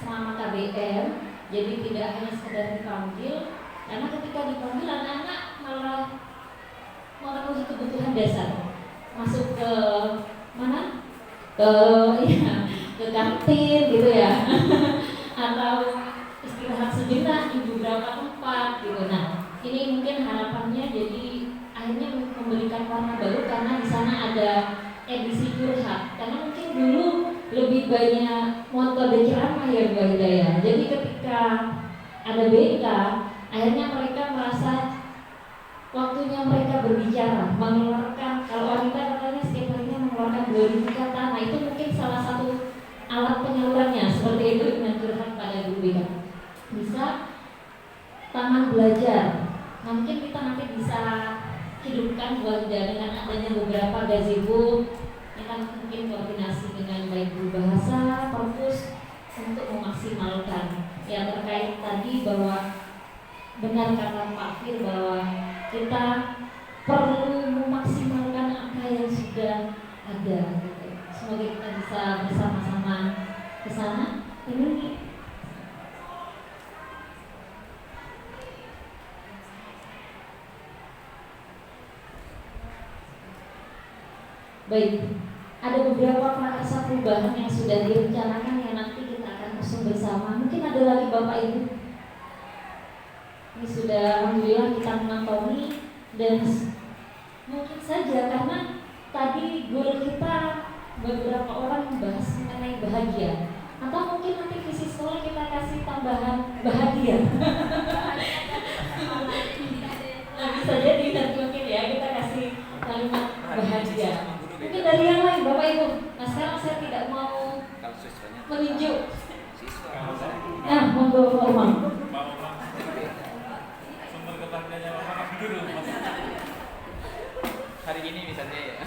selama KBM. Jadi tidak hanya sekedar dipanggil, karena ketika dipanggil anak-anak malah memenuhi kebutuhan dasar, masuk ke mana? Ke kantin gitu ya, atau istirahat sejenak di beberapa tempat gitu. Nah, ini mungkin harapannya jadi akhirnya memberikan warna baru karena di sana ada edisi curhat. Karena mungkin dulu lebih banyak metode ceramah ya Mbak Hidayah. Jadi ketika ada BK, akhirnya mereka merasa waktunya mereka berbicara, mengeluarkan, kalau wanita katanya setiap harinya mengeluarkan 2000 kata. Nah itu mungkin salah satu alat penyalurannya, seperti itu dengan curhat pada guru BK. Bisa taman belajar. Nah mungkin kita nanti bisa hidupkan dengan adanya beberapa gazebo. Kita mungkin koordinasi dengan baik guru bahasa, perpus untuk memaksimalkan ya terkait tadi bahwa benar kata Pak Fir bahwa kita perlu memaksimalkan apa yang sudah ada gitu. Semoga kita bisa bersama-sama ke sana. Ini baik, ada beberapa prakarsa perubahan yang sudah direncanakan yang nanti kita akan usung bersama. Mungkin ada lagi Bapak Ibu. Ini sudah alhamdulillah kita mengantongi dan mungkin saja karena tadi guru kita beberapa orang membahas mengenai bahagia, atau mungkin nanti visi sekolah kita kasih tambahan bahagia. Nah, bisa jadi nanti mungkin ya kita kasih kalimat bahagia. Mungkin dari yang lain Bapak Ibu. Nah sekarang saya tidak mau menunjuk. Nah, monggo Pak Umar. Sumber kebahagiaannya Bapak guru. Hari ini misalnya ya.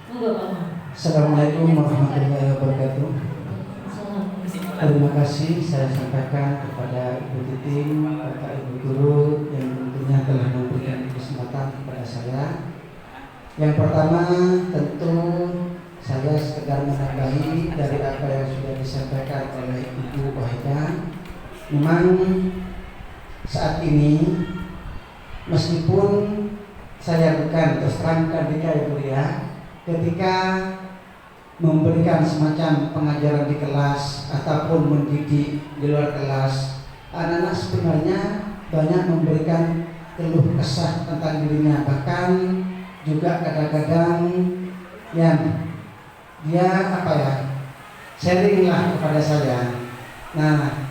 Monggo Pak Umar. Assalamualaikum warahmatullahi wabarakatuh. Assalamualaikum. Terima kasih saya sampaikan kepada Ibu Titin, Bapak Ibu Guru yang tentunya telah memberikan kesempatan kepada saya. Yang pertama tentu saya sekedar menambahi dari apa yang sudah disampaikan oleh Ibu Wahida. Memang saat ini meskipun saya bukan terus terang ketika Ibu ya, ketika memberikan semacam pengajaran di kelas ataupun mendidik di luar kelas, anak-anak sebenarnya banyak memberikan keluh kesah tentang dirinya, bahkan juga kadang-kadang yang dia sharing lah kepada saya. Nah,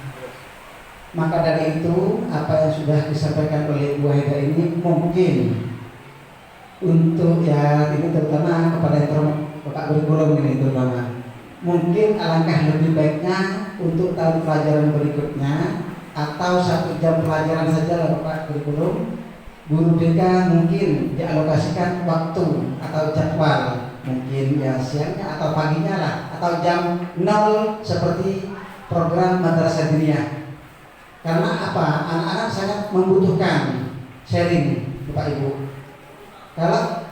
maka dari itu apa yang sudah disampaikan oleh Bu Wahida ini mungkin untuk ya ini terutama kepada Bapak kurikulum ini terutama mungkin alangkah lebih baiknya untuk tahun pelajaran berikutnya atau 1 jam pelajaran saja lah Bapak kurikulum, guru BK mungkin dialokasikan waktu atau jadwal mungkin ya siangnya atau paginya lah atau jam 0 seperti program Madrasah Diniyah. Karena apa? Anak-anak sangat membutuhkan sharing Bapak Ibu. Kalau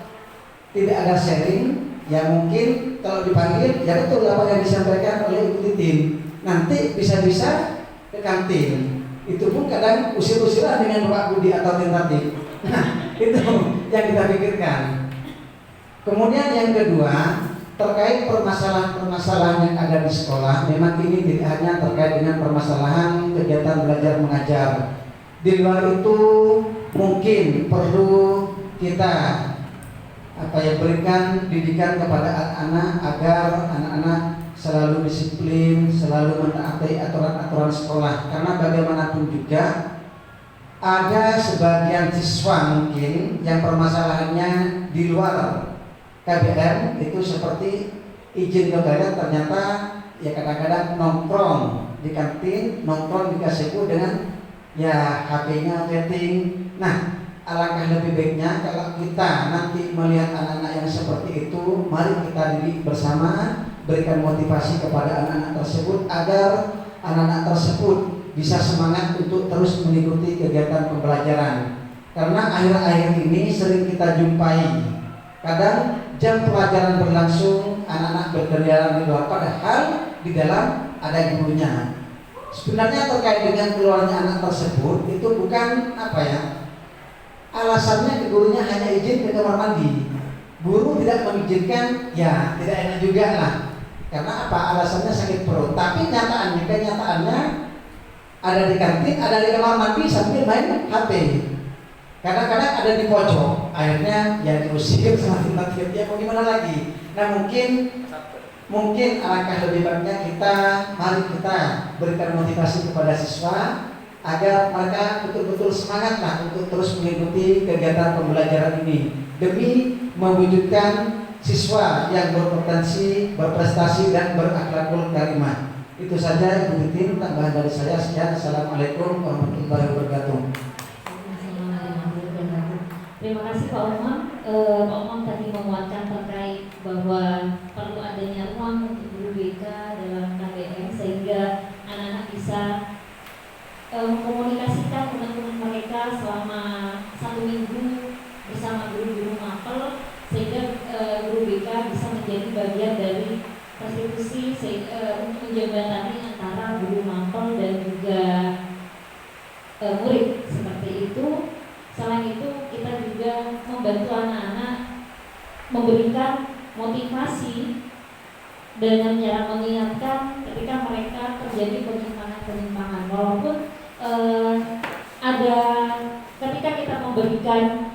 tidak ada sharing ya mungkin kalau dipanggil ya betul apa yang disampaikan oleh Ibu Titin. Nanti bisa-bisa ke kantin. Itu pun kadang usir-usiran dengan Pak Budi atau tentatif. Nah, itu yang kita pikirkan. Kemudian yang kedua, terkait permasalahan-permasalahan yang ada di sekolah, memang ini tidak hanya terkait dengan permasalahan kegiatan belajar mengajar. Di luar itu mungkin perlu kita berikan didikan kepada anak-anak agar anak-anak selalu disiplin, selalu mentaati aturan-aturan sekolah. Karena bagaimanapun juga ada sebagian siswa mungkin yang permasalahannya di luar KBM itu seperti izin ke toilet ternyata ya kadang-kadang nongkrong di kantin, nongkrong di gazebo dengan ya HP-nya chatting. Nah, alangkah lebih baiknya kalau kita nanti melihat anak-anak yang seperti itu, mari kita didik bersama, berikan motivasi kepada anak-anak tersebut agar anak-anak tersebut bisa semangat untuk terus mengikuti kegiatan pembelajaran. Karena akhir-akhir ini sering kita jumpai, kadang jam pelajaran berlangsung, anak-anak berkeliaran di luar, padahal di dalam ada gurunya. Sebenarnya terkait dengan keluarnya anak tersebut itu bukan alasannya gurunya hanya izin ke kamar mandi. Guru tidak mengizinkan, ya tidak enak juga lah. Karena apa? Alasannya sakit perut. Tapi kenyataannya ada di kantin, ada di kamar mandi sambil main HP. Kadang-kadang ada di pojok. Akhirnya ya diusir sama tim ya mau gimana lagi. Nah mungkin alangkah lebih baiknya mari kita berikan motivasi kepada siswa agar mereka betul-betul semangat lah untuk terus mengikuti kegiatan pembelajaran ini demi mewujudkan siswa yang berpotensi, berprestasi dan berakhlakul karimah. Itu saja Ibu Titin, tambahan dari saya. Sekian. Assalamualaikum warahmatullahi wabarakatuh. Terima kasih Pak Umam. Pak Umam tadi menguatkan terkait bahwa perlu adanya ruang untuk guru BK dalam KBM sehingga anak-anak bisa mengkomunikasikan teman-teman mereka selama 1 minggu bersama guru-guru mapel sehingga guru BK bisa menjadi bagian dari konstitusi untuk menjembatani antara guru mapel dan juga murid seperti itu. Selain itu kita juga membantu anak-anak memberikan motivasi dengan cara mengingatkan ketika mereka terjadi penyimpangan-penyimpangan. Walaupun ada ketika kita memberikan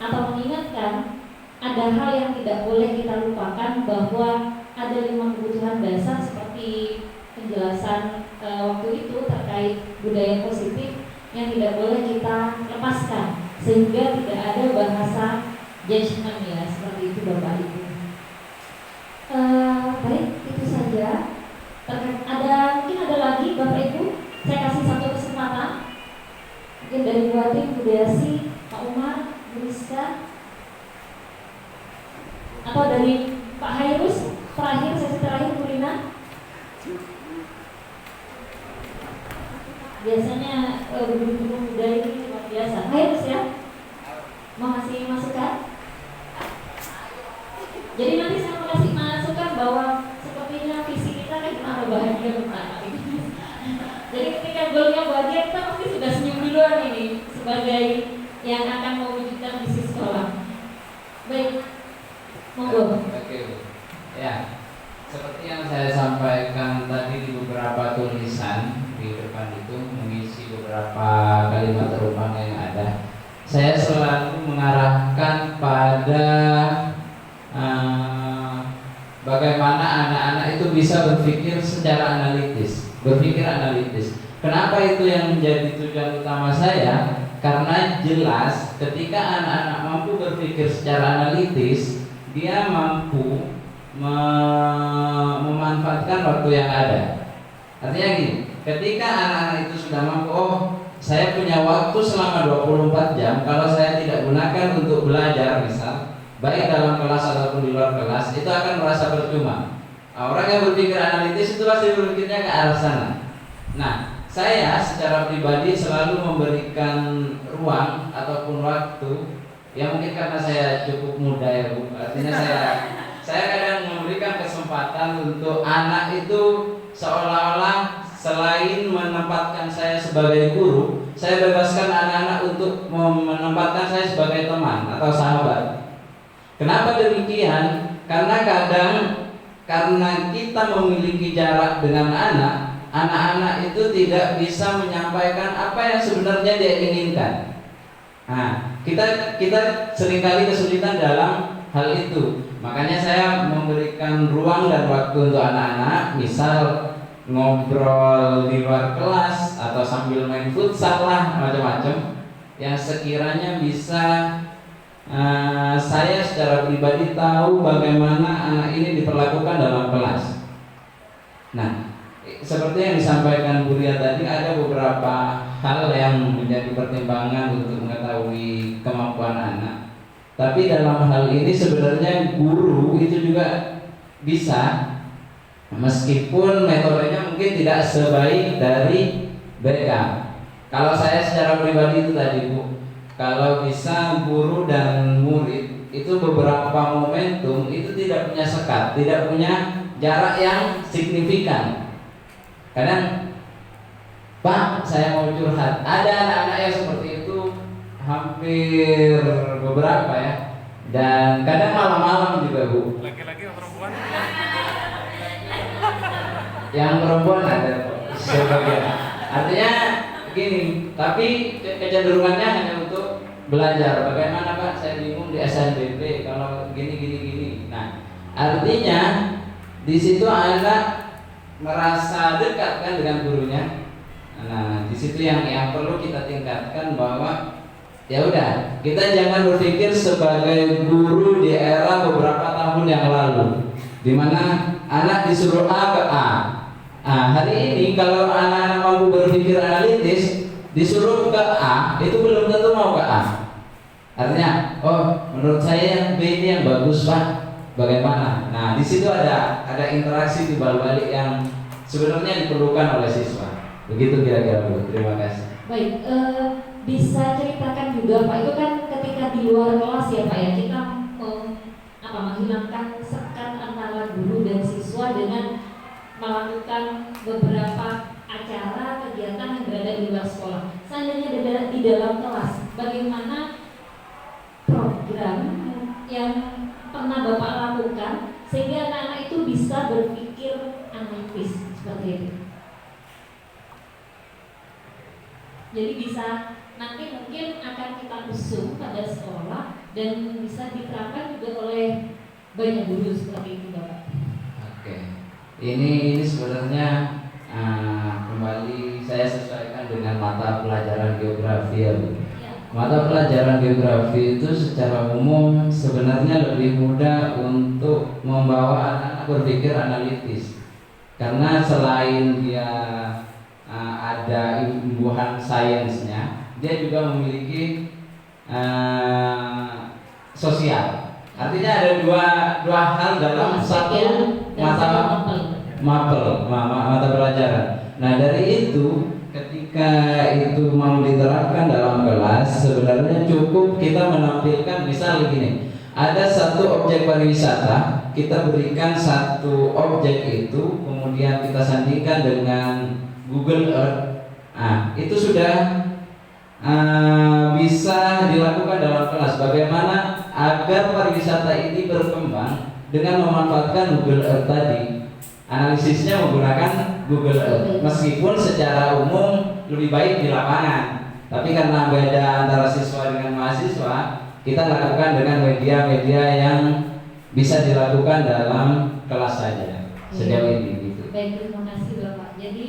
atau mengingatkan ada hal yang tidak boleh kita lupakan bahwa ada 5 kebutuhan dasar seperti penjelasan waktu itu terkait budaya positif yang tidak boleh kita lepaskan sehingga tidak ada bahasa judgment ya seperti itu Bapak Ibu. Baik, itu saja. Mungkin ada lagi Bapak Ibu. Saya kasih satu kesempatan. Mungkin dari Bu Atin, Bu Desi, Pak Umar, Bu Rizka, atau dari Pak Hairus. Sesi terakhir Bu Rina. Biasanya guru-guru muda ini luar biasa. Hairus ya. Mau ngasih masukan? Jadi nanti saya mau kasih masukan bahwa sepertinya visi kita kan cuma bahagia bersama. Jadi ketika goalnya bahagia kita pasti sudah senyum duluan ini sebagai yang akan mewujudkan visi sekolah. Baik, monggo. Oke. Ya, seperti yang saya sampaikan tadi di beberapa tulisan di depan itu mengisi beberapa kalimat rumah yang ada. Saya selalu mengarahkan pada bagaimana anak-anak itu bisa berpikir secara analitis. Kenapa itu yang menjadi tujuan utama saya? Karena jelas ketika anak-anak mampu berpikir secara analitis, dia mampu memanfaatkan waktu yang ada. Artinya gini, ketika anak-anak itu sudah mampu, saya punya waktu selama 24 jam, kalau saya tidak gunakan untuk belajar misal, baik dalam kelas ataupun di luar kelas, itu akan merasa percuma. Orang yang berpikir analitis itu pasti berpikirnya ke arah sana. Nah, saya secara pribadi selalu memberikan ruang ataupun waktu. Ya mungkin karena saya cukup muda ya Bu, artinya saya kadang memberikan kesempatan untuk anak itu seolah-olah selain menempatkan saya sebagai guru, saya bebaskan anak-anak untuk menempatkan saya sebagai teman atau sahabat. Kenapa demikian? Karena kita memiliki jarak dengan anak-anak itu tidak bisa menyampaikan apa yang sebenarnya dia inginkan. Nah, kita seringkali kesulitan dalam hal itu. Makanya saya memberikan ruang dan waktu untuk anak-anak, misal ngobrol di luar kelas atau sambil main futsal lah, macam-macam yang sekiranya bisa saya secara pribadi tahu bagaimana anak ini diperlakukan dalam kelas. Nah, seperti yang disampaikan Bu Ria tadi, ada beberapa hal yang menjadi pertimbangan untuk mengetahui kemampuan anak. Tapi dalam hal ini sebenarnya guru itu juga bisa, meskipun metodenya mungkin tidak sebaik dari BK. Kalau saya secara pribadi itu tadi Bu, kalau bisa guru dan murid itu beberapa momentum itu tidak punya sekat, tidak punya jarak yang signifikan. Kadang, Pak, saya mau curhat. Ada anak-anak yang seperti itu hampir beberapa ya. Dan kadang malam-malam juga, Bu. Laki-laki atau perempuan? Yang perempuan ada sebagian. Artinya gini, tapi kecenderungannya hanya untuk belajar. Bagaimana Pak? Saya bingung di SNBP kalau gini. Nah, artinya di situ anak merasa dekat kan dengan gurunya. Nah, di situ yang perlu kita tingkatkan bahwa ya udah, kita jangan berpikir sebagai guru di era beberapa tahun yang lalu, di mana anak disuruh A ke A. Nah, hari ini kalau anak-anak mampu berpikir analitis, disuruh ke A, itu belum tentu mau ke A. Artinya, oh menurut saya yang B ini yang bagus Pak, bagaimana? Nah, di situ ada interaksi timbal balik yang sebenarnya diperlukan oleh siswa. Begitu kira-kira Bu. Terima kasih. Baik, bisa ceritakan juga Pak, itu kan ketika di luar kelas ya Pak ya, kita menghilangkan sekat antara guru dan siswa dengan melakukan beberapa acara kegiatan yang berada di luar sekolah. Seandainya di dalam kelas, bagaimana program yang pernah Bapak lakukan sehingga anak-anak itu bisa berpikir analitis seperti itu? Jadi bisa nanti mungkin akan kita usung pada sekolah dan bisa diterapkan juga oleh banyak guru seperti itu Bapak. Oke, ini sebenarnya kembali saya sesuaikan dengan mata pelajaran geografi ya Bu. Mata pelajaran geografi itu secara umum sebenarnya lebih mudah untuk membawa anak-anak berpikir analitis, karena selain dia ada imbuhan sainsnya, dia juga memiliki sosial. Artinya ada dua hal dalam satu mata pelajaran. Nah, dari itu ketika itu mau diterapkan dalam kelas, sebenarnya cukup kita menampilkan, misal gini, ada satu objek pariwisata, kita berikan satu objek itu, kemudian kita sandingkan dengan Google Earth. Nah, itu sudah bisa dilakukan dalam kelas. Bagaimana agar pariwisata ini berkembang dengan memanfaatkan Google Earth tadi. Analisisnya menggunakan Google Earth, meskipun secara umum lebih baik di lapangan. Tapi karena beda antara siswa dengan mahasiswa, kita lakukan dengan media-media yang bisa dilakukan dalam kelas saja sejauh ini. Gitu. Baik, terima kasih Bapak. Jadi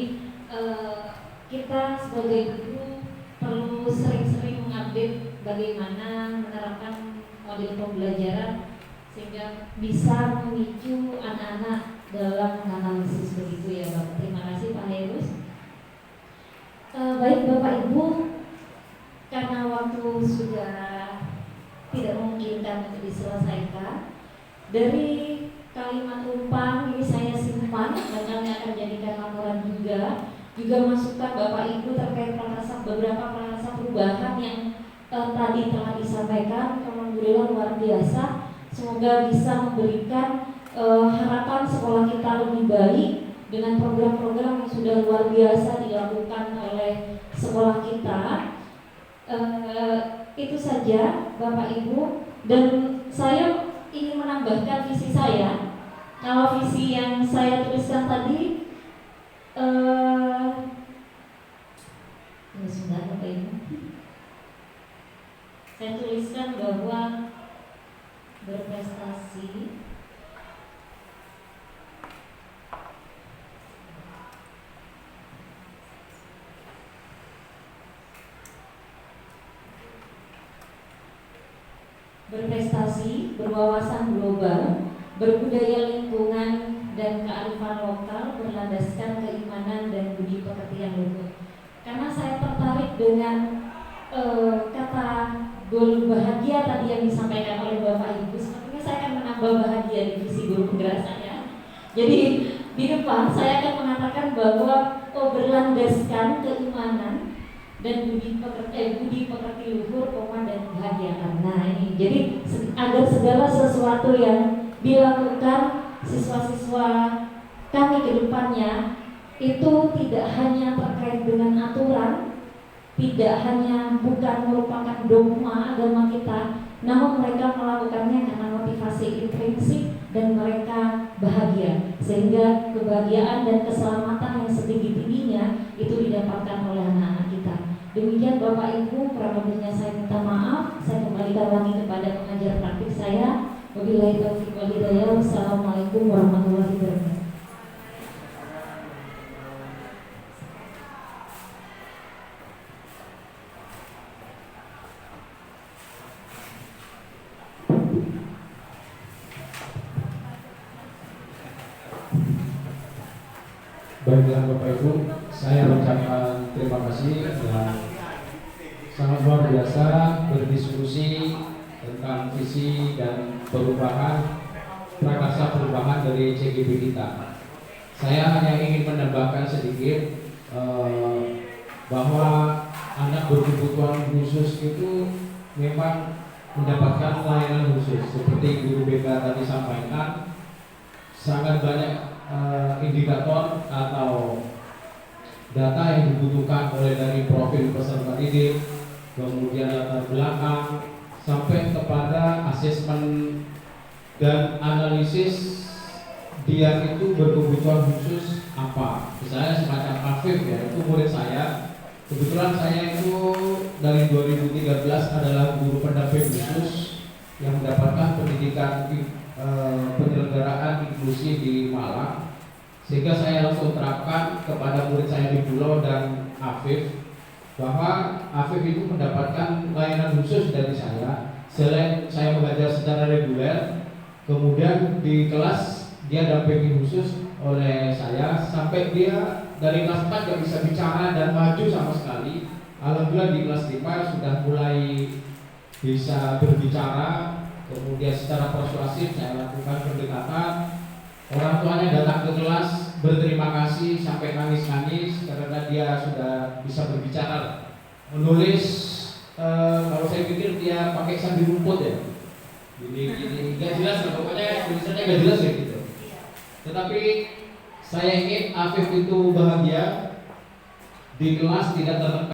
kita sebagai guru perlu sering-sering mengupdate bagaimana menerapkan model pembelajaran sehingga bisa memicu anak-anak dalam menganalisis begitu ya Bapak. Terima kasih Pak Heru. Baik Bapak Ibu, karena waktu sudah tidak memungkinkan untuk diselesaikan, dari kalimat umpan ini saya simpan dan kami akan jadikan laporan juga masukan Bapak Ibu terkait beberapa perubahan yang tadi telah disampaikan. Alhamdulillah luar biasa. Semoga bisa memberikan harapan sekolah kita lebih baik dengan program-program yang sudah luar biasa dilakukan oleh sekolah kita. Itu saja Bapak Ibu, dan saya ingin menambahkan visi saya. Kalau visi yang saya tuliskan tadi sebentar Bapak Ibu, saya tuliskan bahwa berprestasi berwawasan global, berbudaya lingkungan dan kearifan lokal, berlandaskan keimanan dan budi pekertian luhur. Karena saya tertarik dengan kata goal bahagia tadi yang disampaikan oleh Bapak Ibu, sepertinya saya akan menambah bahagia di visi guru penggerak saya. Jadi di depan saya akan mengatakan bahwa berlandaskan keimanan dan budi pekerti luhur, dan bahagiakan. Nah ini, jadi agar segala sesuatu yang dilakukan siswa-siswa kami ke depannya itu tidak hanya terkait dengan aturan, tidak hanya bukan merupakan dogma agama kita, namun mereka melakukannya karena motivasi intrinsik dan mereka bahagia, sehingga kebahagiaan dan keselamatan yang setinggi-tingginya itu didapatkan oleh anak-anak kita. Demikian Bapak Ibu, kurang lebihnya saya minta maaf. Saya kembalikan lagi kepada pengajar praktik saya. Wabillahi taufiq wal hidayah. Wassalamualaikum warahmatullahi wabarakatuh. Baiklah Bapak Ibu, saya mengucapkan terima kasih dan sangat luar biasa berdiskusi tentang visi dan perubahan, prakarsa perubahan dari CGP kita. Saya hanya ingin menambahkan sedikit bahwa anak berkebutuhan khusus itu memang mendapatkan pelayanan khusus. Seperti Guru BK tadi sampaikan, sangat banyak indikator atau data yang dibutuhkan mulai dari profil peserta didik, kemudian latar belakang, sampai kepada asesmen dan analisis dia itu berkebutuhan khusus apa. Misalnya semacam Afif ya, itu murid saya. Kebetulan saya itu dari 2013 adalah guru pendamping khusus yang mendapatkan pendidikan penyelenggaraan inklusi di Malang, sehingga saya langsung terapkan kepada murid saya di Pulau dan Afif bahwa Afif itu mendapatkan layanan khusus dari saya. Selain saya mengajar secara reguler, kemudian di kelas dia dampingi khusus oleh saya sampai dia dari kelas 4 gak bisa bicara dan maju sama sekali. Alhamdulillah di kelas 5 sudah mulai bisa berbicara. Kemudian secara persuasif saya lakukan pendekatan. Orang tuanya datang ke kelas berterima kasih sampai nangis-nangis karena dia sudah bisa berbicara. Menulis, kalau saya pikir dia pakai sambil rumput ya. Gini, gak jelas lah, pokoknya tulisannya gak jelas ya gitu. Tetapi saya ingin Afif itu bahagia di kelas, tidak tertekan.